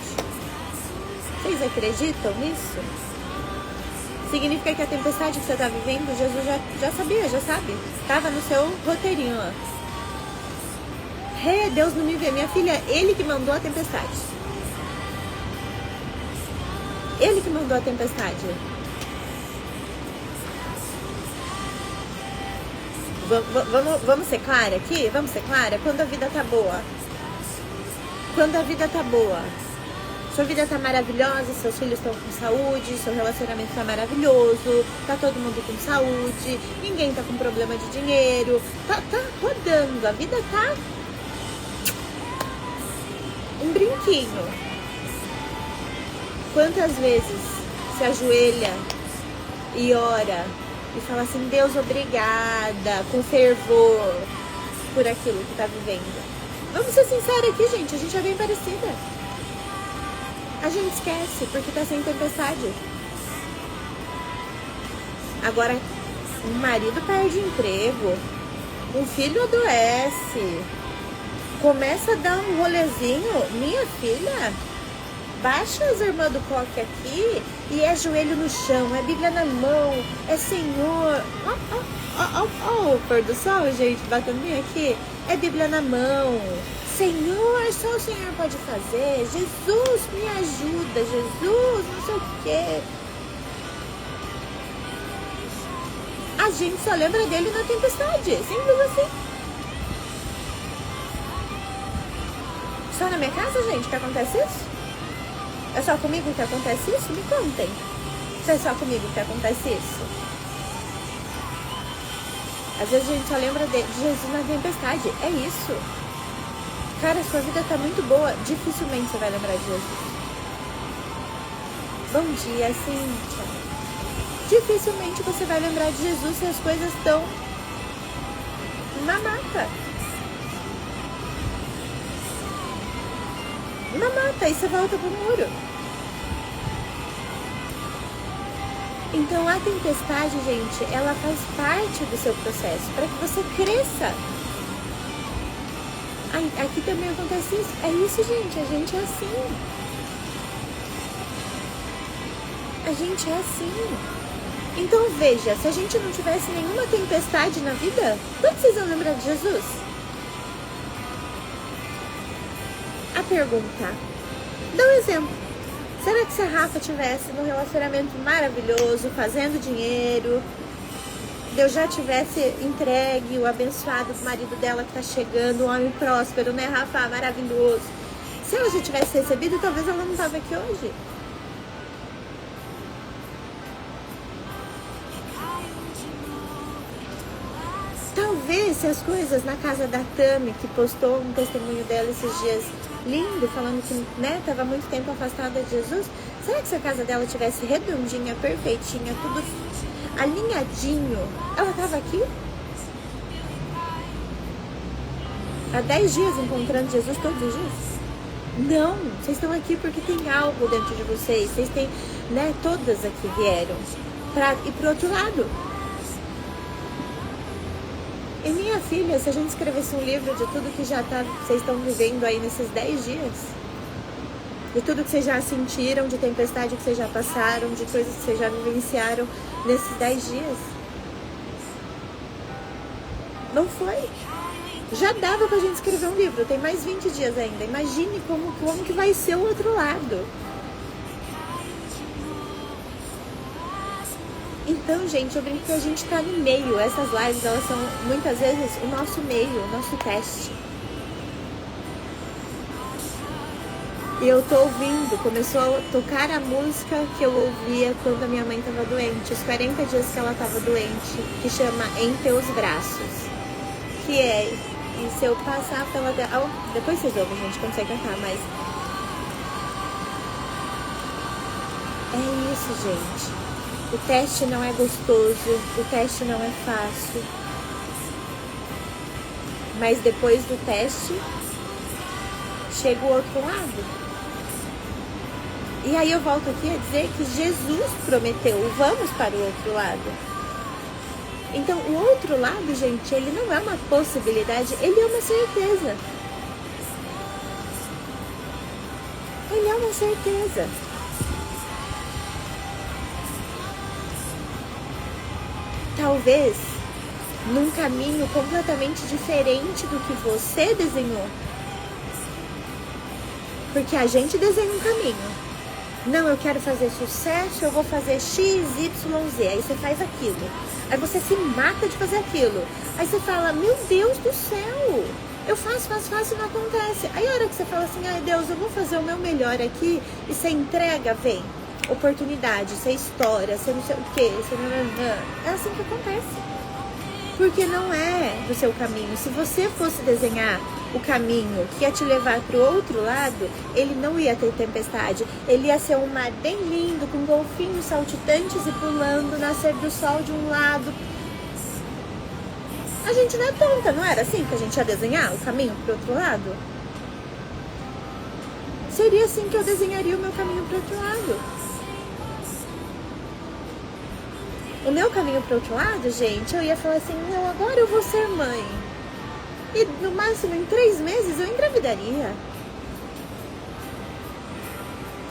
Vocês acreditam nisso? Significa que a tempestade que você está vivendo, Jesus já sabia, já sabe. Estava no seu roteirinho lá. Deus não me vê. Minha filha, ele que mandou a tempestade. Ele que mandou a tempestade. Vamos ser clara aqui? Vamos ser clara? Quando a vida tá boa. Quando a vida tá boa. Sua vida tá maravilhosa, seus filhos estão com saúde, seu relacionamento tá maravilhoso, tá todo mundo com saúde, ninguém tá com problema de dinheiro, tá rodando, a vida tá um brinquinho. Quantas vezes se ajoelha e ora e fala assim, Deus, obrigada, com fervor, por aquilo que tá vivendo. Vamos ser sinceros aqui, gente, a gente é bem parecida. A gente esquece porque tá sem tempestade. Agora, um marido perde emprego, um filho adoece, começa a dar um rolezinho, minha filha, baixa as irmãs do coque aqui e é joelho no chão, é Bíblia na mão, é Senhor. Ó, o pôr do sol, gente, batendo aqui, é Bíblia na mão. Senhor, só o Senhor pode fazer. Jesus, me ajuda. Jesus, não sei o quê. A gente só lembra dele na tempestade. Simples assim. Só na minha casa, gente, que acontece isso? É só comigo que acontece isso? Me contem. Se é só comigo que acontece isso. Às vezes a gente só lembra de Jesus na tempestade. É isso. Cara, sua vida tá muito boa, dificilmente você vai lembrar de Jesus. Bom dia, Cíntia. Dificilmente você vai lembrar de Jesus se as coisas estão na mata. Na mata, aí você volta pro muro. Então a tempestade, gente, ela faz parte do seu processo para que você cresça. Aqui também acontece isso. É isso, gente. A gente é assim. A gente é assim. Então veja, se a gente não tivesse nenhuma tempestade na vida, quando vocês vão lembrar de Jesus? A pergunta. Dá um exemplo. Será que se a Rafa tivesse num relacionamento maravilhoso, fazendo dinheiro, Deus já tivesse entregue o abençoado marido dela que tá chegando, um homem próspero, né, Rafa? Maravilhoso. Se ela já tivesse recebido, talvez ela não tava aqui hoje. Talvez se as coisas na casa da Tami, que postou um testemunho dela esses dias lindo, falando que, né, tava muito tempo afastada de Jesus, será que se a casa dela tivesse redondinha, perfeitinha, tudo alinhadinho, ela tava aqui? Há 10 dias encontrando Jesus todos os dias? Não, vocês estão aqui porque tem algo dentro de vocês. Vocês têm, né, todas aqui vieram pra ir pro outro lado. E minha filha, se a gente escrevesse um livro de tudo que já tá, vocês estão vivendo aí nesses 10 dias, de tudo que vocês já sentiram, de tempestade que vocês já passaram, de coisas que vocês já vivenciaram nesses 10 dias, não foi? Já dava pra gente escrever um livro, tem mais 20 dias ainda. Imagine como que vai ser o outro lado. Então, gente, eu brinco que a gente tá no meio. Essas lives, elas são muitas vezes o nosso meio, o nosso teste. E eu tô ouvindo, começou a tocar a música que eu ouvia quando a minha mãe tava doente, os 40 dias que ela tava doente, que chama Em Teus Braços. Que é, e se eu passar pela... depois vocês ouvem, gente, quando você cantar, mas... É isso, gente. O teste não é gostoso, o teste não é fácil. Mas depois do teste, chega o outro lado. E aí eu volto aqui a dizer que Jesus prometeu, vamos para o outro lado. Então, o outro lado, gente, ele não é uma possibilidade, ele é uma certeza. Ele é uma certeza. Talvez num caminho completamente diferente do que você desenhou. Porque a gente desenha um caminho. Não, eu quero fazer sucesso, eu vou fazer X, Y, Z. Aí você faz aquilo. Aí você se mata de fazer aquilo. Aí você fala, meu Deus do céu, eu faço e não acontece. Aí a hora que você fala assim, ai Deus, eu vou fazer o meu melhor aqui, e você entrega, vem oportunidade, você estoura, você não sei o que, você não... É assim que acontece. Porque não é do seu caminho. Se você fosse desenhar o caminho que ia te levar para o outro lado, ele não ia ter tempestade. Ele ia ser um mar bem lindo, com golfinhos saltitantes e pulando, nascer do sol de um lado. A gente não é tonta, não era assim que a gente ia desenhar o caminho para o outro lado? Seria assim que eu desenharia o meu caminho para o outro lado. O meu caminho para o outro lado, gente, eu ia falar assim, não, agora eu vou ser mãe. E no máximo em 3 meses eu engravidaria.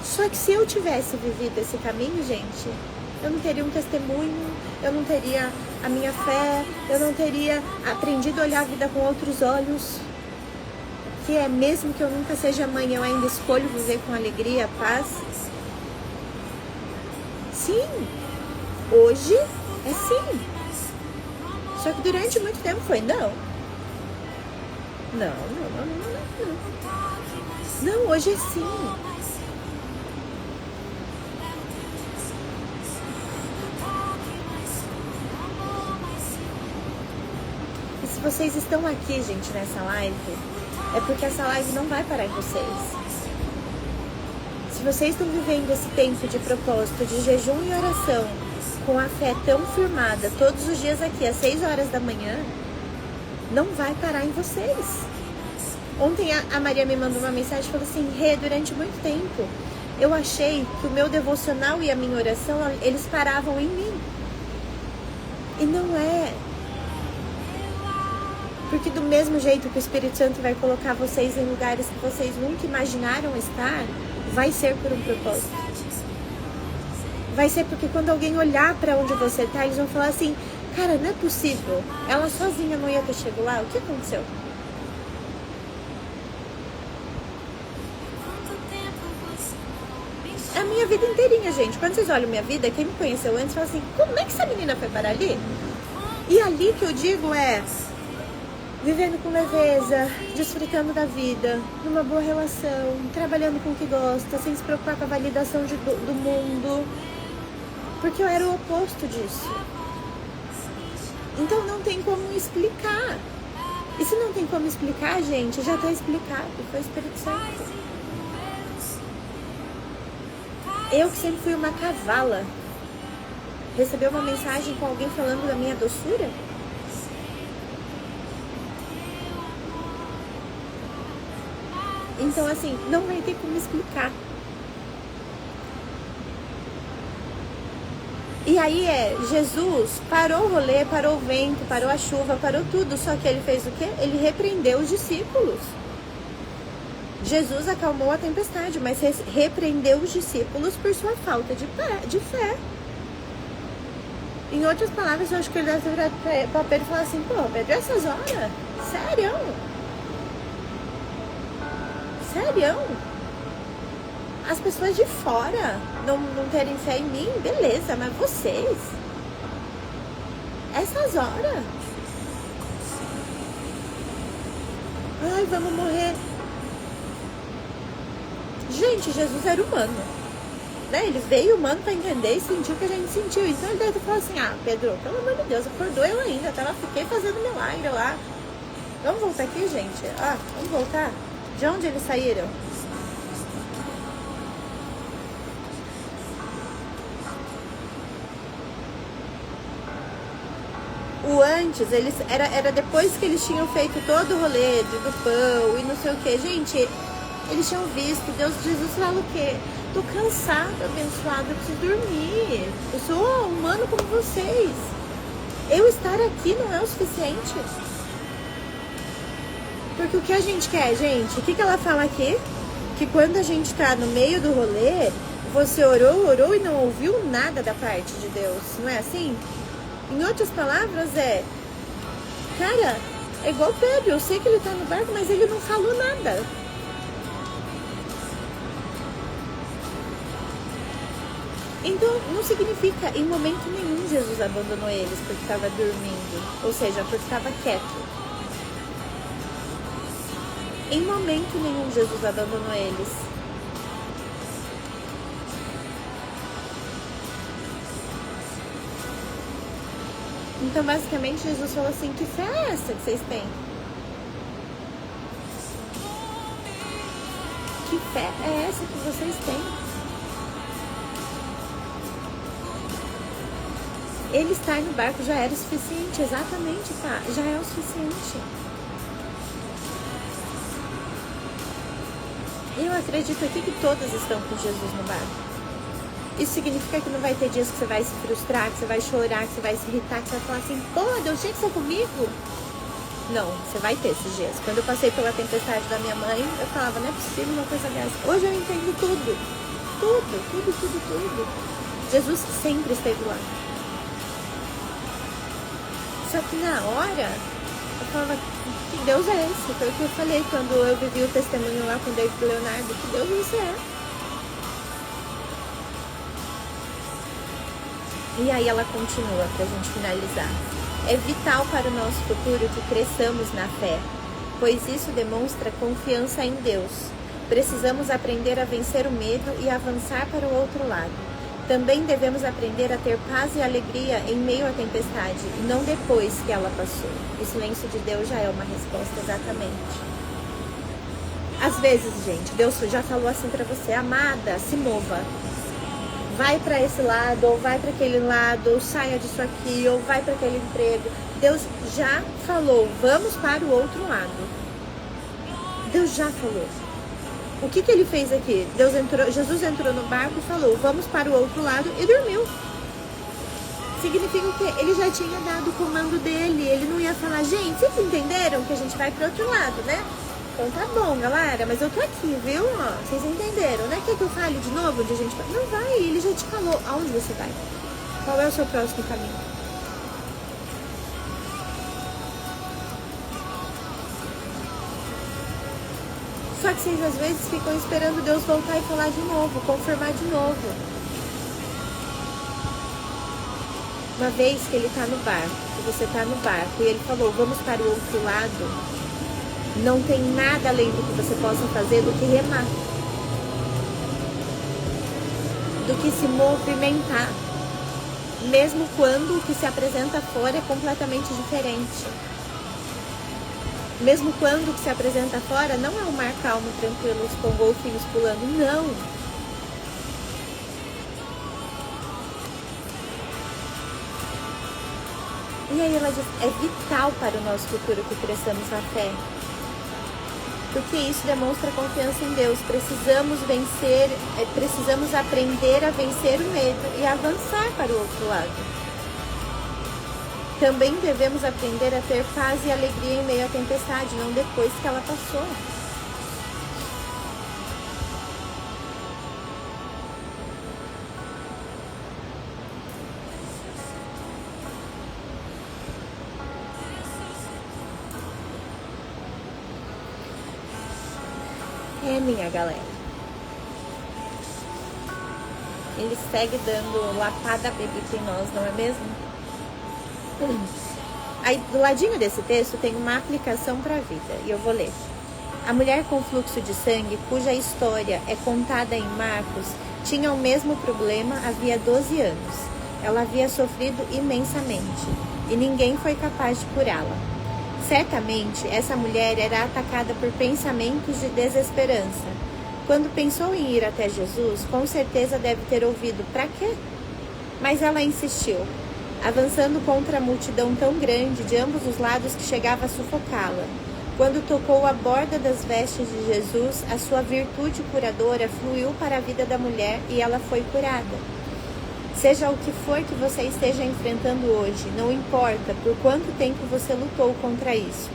Só que se eu tivesse vivido esse caminho, gente, eu não teria um testemunho, eu não teria a minha fé, eu não teria aprendido a olhar a vida com outros olhos. Que é, mesmo que eu nunca seja mãe, eu ainda escolho viver com alegria, paz. Sim. Hoje é sim. Só que durante muito tempo foi não. Não. Não, hoje é sim. E se vocês estão aqui, gente, nessa live, é porque essa live não vai parar em vocês. Se vocês estão vivendo esse tempo de propósito, de jejum e oração, com a fé tão firmada, todos os dias aqui, às 6 horas da manhã, não vai parar em vocês. Ontem a Maria me mandou uma mensagem e falou assim, Rê, durante muito tempo, eu achei que o meu devocional e a minha oração, eles paravam em mim. E não é. Porque do mesmo jeito que o Espírito Santo vai colocar vocês em lugares que vocês nunca imaginaram estar, vai ser por um propósito. Vai ser porque quando alguém olhar pra onde você tá, eles vão falar assim, cara, não é possível. Ela sozinha não ia ter chegado lá. O que aconteceu? a minha vida inteirinha, gente. Quando vocês olham minha vida, quem me conheceu antes fala assim, como é que essa menina foi para ali? E ali que eu digo é vivendo com leveza, desfrutando da vida, numa boa relação, trabalhando com o que gosta, sem se preocupar com a validação do mundo. Porque eu era o oposto disso. Então não tem como explicar. E se não tem como explicar, gente, já está explicado. Foi o Espírito Santo. Eu que sempre fui uma cavala, receber uma mensagem com alguém falando da minha doçura? Então, assim, não vai ter como explicar. E aí Jesus parou o rolê, parou o vento, parou a chuva, parou tudo. Só que ele fez o quê? Ele repreendeu os discípulos. Jesus acalmou a tempestade, mas repreendeu os discípulos por sua falta de fé. Em outras palavras, eu acho que ele deve ter virado para Pedro e falar assim, pô, Pedro, essas horas? Sério? Sério? As pessoas de fora não terem fé em mim, beleza, mas vocês? Essas horas? Ai, vamos morrer. Gente, Jesus era humano, né? Ele veio humano para entender e sentir o que a gente sentiu. Então ele deve ter falado assim, Pedro, pelo amor de Deus, acordou eu ainda, fiquei fazendo milagre lá. Vamos voltar aqui, gente? Vamos voltar? De onde eles saíram? O antes, era depois que eles tinham feito todo o rolê do pão e não sei o que. Gente, eles tinham visto, Jesus fala o quê? Tô cansado, abençoado, eu preciso dormir. Eu sou humano como vocês. Eu estar aqui não é o suficiente. Porque o que a gente quer, gente? O que ela fala aqui? Que quando a gente tá no meio do rolê, você orou e não ouviu nada da parte de Deus. Não é assim? Em outras palavras, cara, é igual Pedro. Eu sei que ele tá no barco, mas ele não falou nada. Então, não significa em momento nenhum Jesus abandonou eles porque estava dormindo. Ou seja, porque estava quieto. Em momento nenhum Jesus abandonou eles. Então, basicamente, Jesus falou assim, que fé é essa que vocês têm? Que fé é essa que vocês têm? Ele estar no barco já era o suficiente, exatamente, tá? Já é o suficiente. E eu acredito aqui que todas estão com Jesus no barco. Isso significa que não vai ter dias que você vai se frustrar, que você vai chorar, que você vai se irritar, que você vai falar assim, pô, Deus tinha que ser comigo? Não, você vai ter esses dias. Quando eu passei pela tempestade da minha mãe, eu falava, não é possível uma coisa dessa. Hoje eu entendo tudo. Tudo. Jesus sempre esteve lá. Só que na hora, eu falava, que Deus é esse? Foi o que eu falei quando eu vivi o testemunho lá com o David Leonardo, que Deus você é. E aí ela continua pra gente finalizar. É vital para o nosso futuro que cresçamos na fé, pois isso demonstra confiança em Deus. Precisamos aprender a vencer o medo e avançar para o outro lado. Também devemos aprender a ter paz e alegria em meio à tempestade, e não depois que ela passou. O silêncio de Deus já é uma resposta exatamente. Às vezes, gente, Deus já falou assim pra você, amada, se mova. Vai para esse lado, ou vai para aquele lado, ou saia disso aqui, ou vai para aquele emprego. Deus já falou, vamos para o outro lado. Deus já falou. O que ele fez aqui? Jesus entrou no barco e falou, vamos para o outro lado, e dormiu. Significa o quê? Ele já tinha dado o comando dele, ele não ia falar, gente, vocês entenderam que a gente vai para o outro lado, né? Então tá bom, galera, mas eu tô aqui, viu? Vocês entenderam, né? Quer que eu fale de novo onde a gente vai? Não vai, ele já te falou. Aonde você vai? Qual é o seu próximo caminho? Só que vocês às vezes ficam esperando Deus voltar e falar de novo, confirmar de novo. Uma vez que ele está no barco, que você está no barco, e ele falou, vamos para o outro lado, não tem nada além do que você possa fazer do que remar, do que se movimentar, mesmo quando o que se apresenta fora é completamente diferente. Mesmo quando o que se apresenta fora não é um mar calmo, tranquilo, com golfinhos pulando, não. E aí ela diz, é vital para o nosso futuro que cresçamos na fé. Porque isso demonstra confiança em Deus. Precisamos vencer, precisamos aprender a vencer o medo e avançar para o outro lado. Também devemos aprender a ter paz e alegria em meio à tempestade, não depois que ela passou. É, minha galera. Ele segue dando lapada bebida em nós, não é mesmo? Aí, do ladinho desse texto tem uma aplicação para a vida, e eu vou ler. A mulher com fluxo de sangue, cuja história é contada em Marcos, tinha o mesmo problema havia 12 anos. Ela havia sofrido imensamente, e ninguém foi capaz de curá-la. Certamente, essa mulher era atacada por pensamentos de desesperança. Quando pensou em ir até Jesus, com certeza deve ter ouvido, "Pra quê?" Mas ela insistiu, avançando contra a multidão tão grande de ambos os lados que chegava a sufocá-la. Quando tocou a borda das vestes de Jesus, a sua virtude curadora fluiu para a vida da mulher e ela foi curada. Seja o que for que você esteja enfrentando hoje, não importa por quanto tempo você lutou contra isso.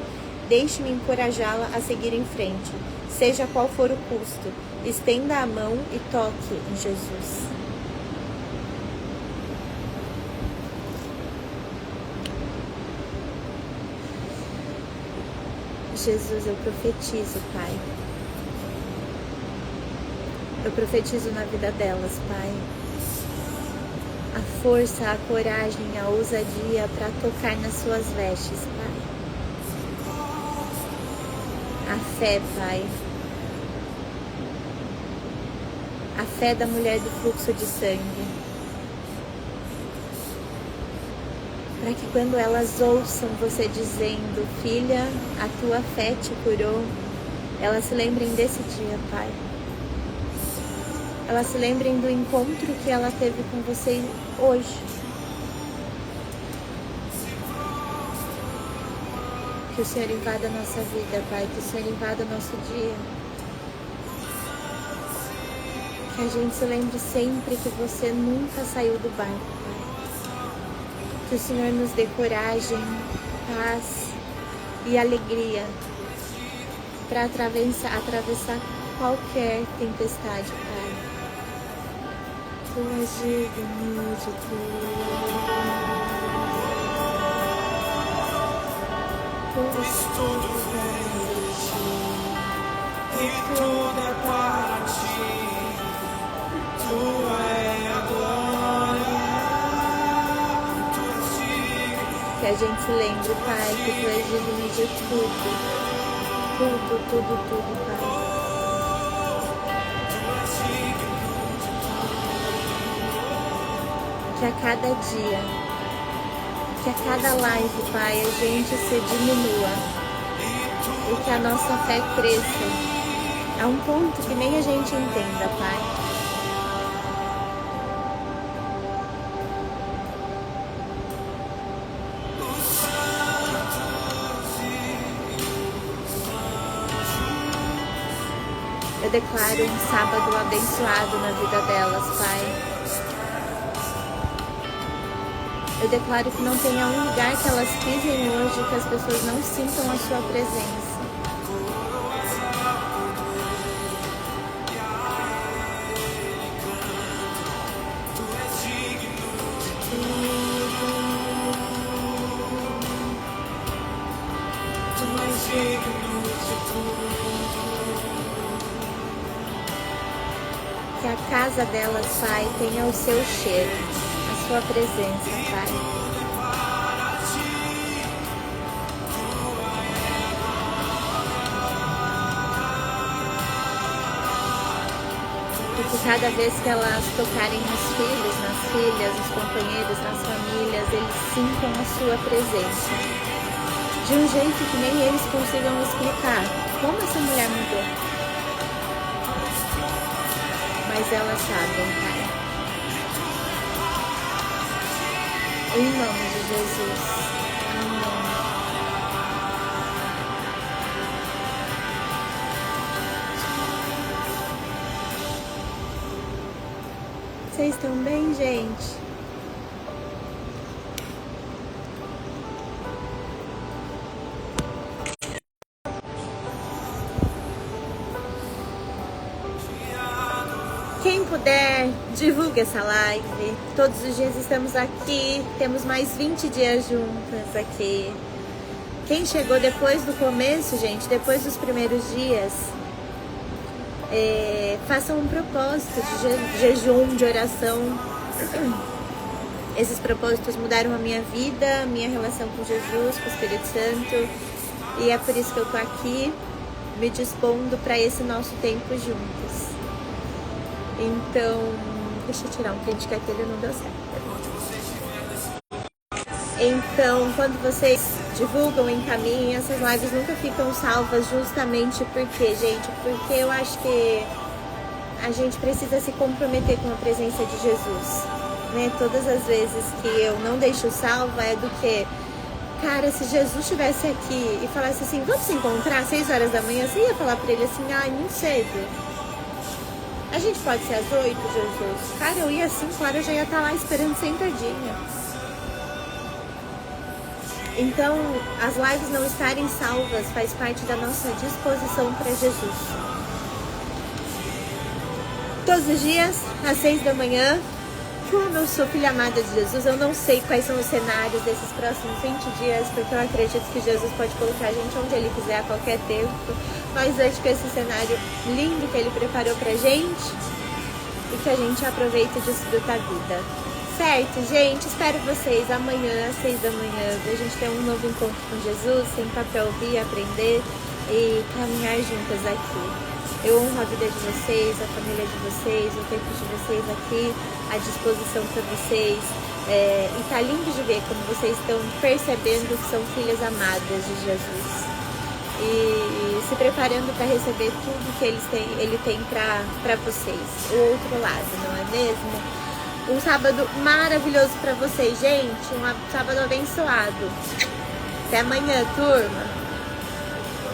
Deixe-me encorajá-la a seguir em frente, seja qual for o custo. Estenda a mão e toque em Jesus. Jesus, eu profetizo, Pai. Eu profetizo na vida delas, Pai. A força, a coragem, a ousadia para tocar nas suas vestes, Pai. A fé, Pai. A fé da mulher do fluxo de sangue. Para que quando elas ouçam você dizendo, filha, a tua fé te curou, elas se lembrem desse dia, Pai. Elas se lembrem do encontro que ela teve com você hoje. Que o Senhor invada a nossa vida, Pai. Que o Senhor invada o nosso dia. Que a gente se lembre sempre que você nunca saiu do barco, Pai. Que o Senhor nos dê coragem, paz e alegria para atravessar qualquer tempestade, Pai. Tu és digno de tudo. Tudo vem de ti, e tudo é para ti. Tu é a glória. Que a gente se lembre, Pai, que Tu és digno de tudo. Tudo, Pai. Que a cada dia, que a cada live, Pai, a gente se diminua e que a nossa fé cresça a um ponto que nem a gente entenda, Pai. Eu declaro um sábado abençoado na vida delas, Pai. Eu declaro que não tenha um lugar que elas pisem hoje que as pessoas não sintam a sua presença. casa delas, Pai, tenha o seu cheiro, a sua presença, Pai. E que cada vez que elas tocarem nos filhos, nas filhas, nos companheiros, nas famílias, eles sintam a sua presença. De um jeito que nem eles consigam explicar como essa mulher mudou. Mas elas sabem, Pai. Em nome de Jesus. Em nome. Vocês estão bem, gente? Quem puder, divulgue essa live. Todos os dias estamos aqui. Temos mais 20 dias juntas aqui. Quem chegou depois do começo, gente, depois dos primeiros dias, façam um propósito de jejum, de oração. Esses propósitos mudaram a minha vida, a minha relação com Jesus, com o Espírito Santo. E é por isso que eu tô aqui, me dispondo para esse nosso tempo juntos. Então, deixa eu tirar um print que aquele não deu certo. Então, quando vocês divulgam, encaminhem, essas lives nunca ficam salvas justamente porque, gente, porque eu acho que a gente precisa se comprometer com a presença de Jesus, né? Todas as vezes que eu não deixo salva é do que, cara, se Jesus estivesse aqui e falasse assim, vamos se encontrar às 6 horas da manhã, você ia falar pra ele assim, ai, muito cedo. A gente pode ser às 8, Jesus? Cara, eu ia às 5 horas, eu já ia estar lá esperando sentadinha. Então, as lives não estarem salvas faz parte da nossa disposição para Jesus. Todos os dias, às 6 da manhã, como eu sou filha amada de Jesus, eu não sei quais são os cenários desses próximos 20 dias, porque eu acredito que Jesus pode colocar a gente onde Ele quiser a qualquer tempo. Mas hoje com esse cenário lindo que Ele preparou pra gente e que a gente aproveita e desfruta a vida. Certo, gente? Espero vocês amanhã às 6 da manhã. A gente tem um novo encontro com Jesus, sempre para ouvir, aprender e caminhar juntas aqui. Eu honro a vida de vocês, a família de vocês, o tempo de vocês aqui, a disposição para vocês. E tá lindo de ver como vocês estão percebendo que são filhas amadas de Jesus. E se preparando para receber tudo que Ele tem para vocês. O outro lado, não é mesmo? Um sábado maravilhoso para vocês, gente. Um sábado abençoado. Até amanhã, turma.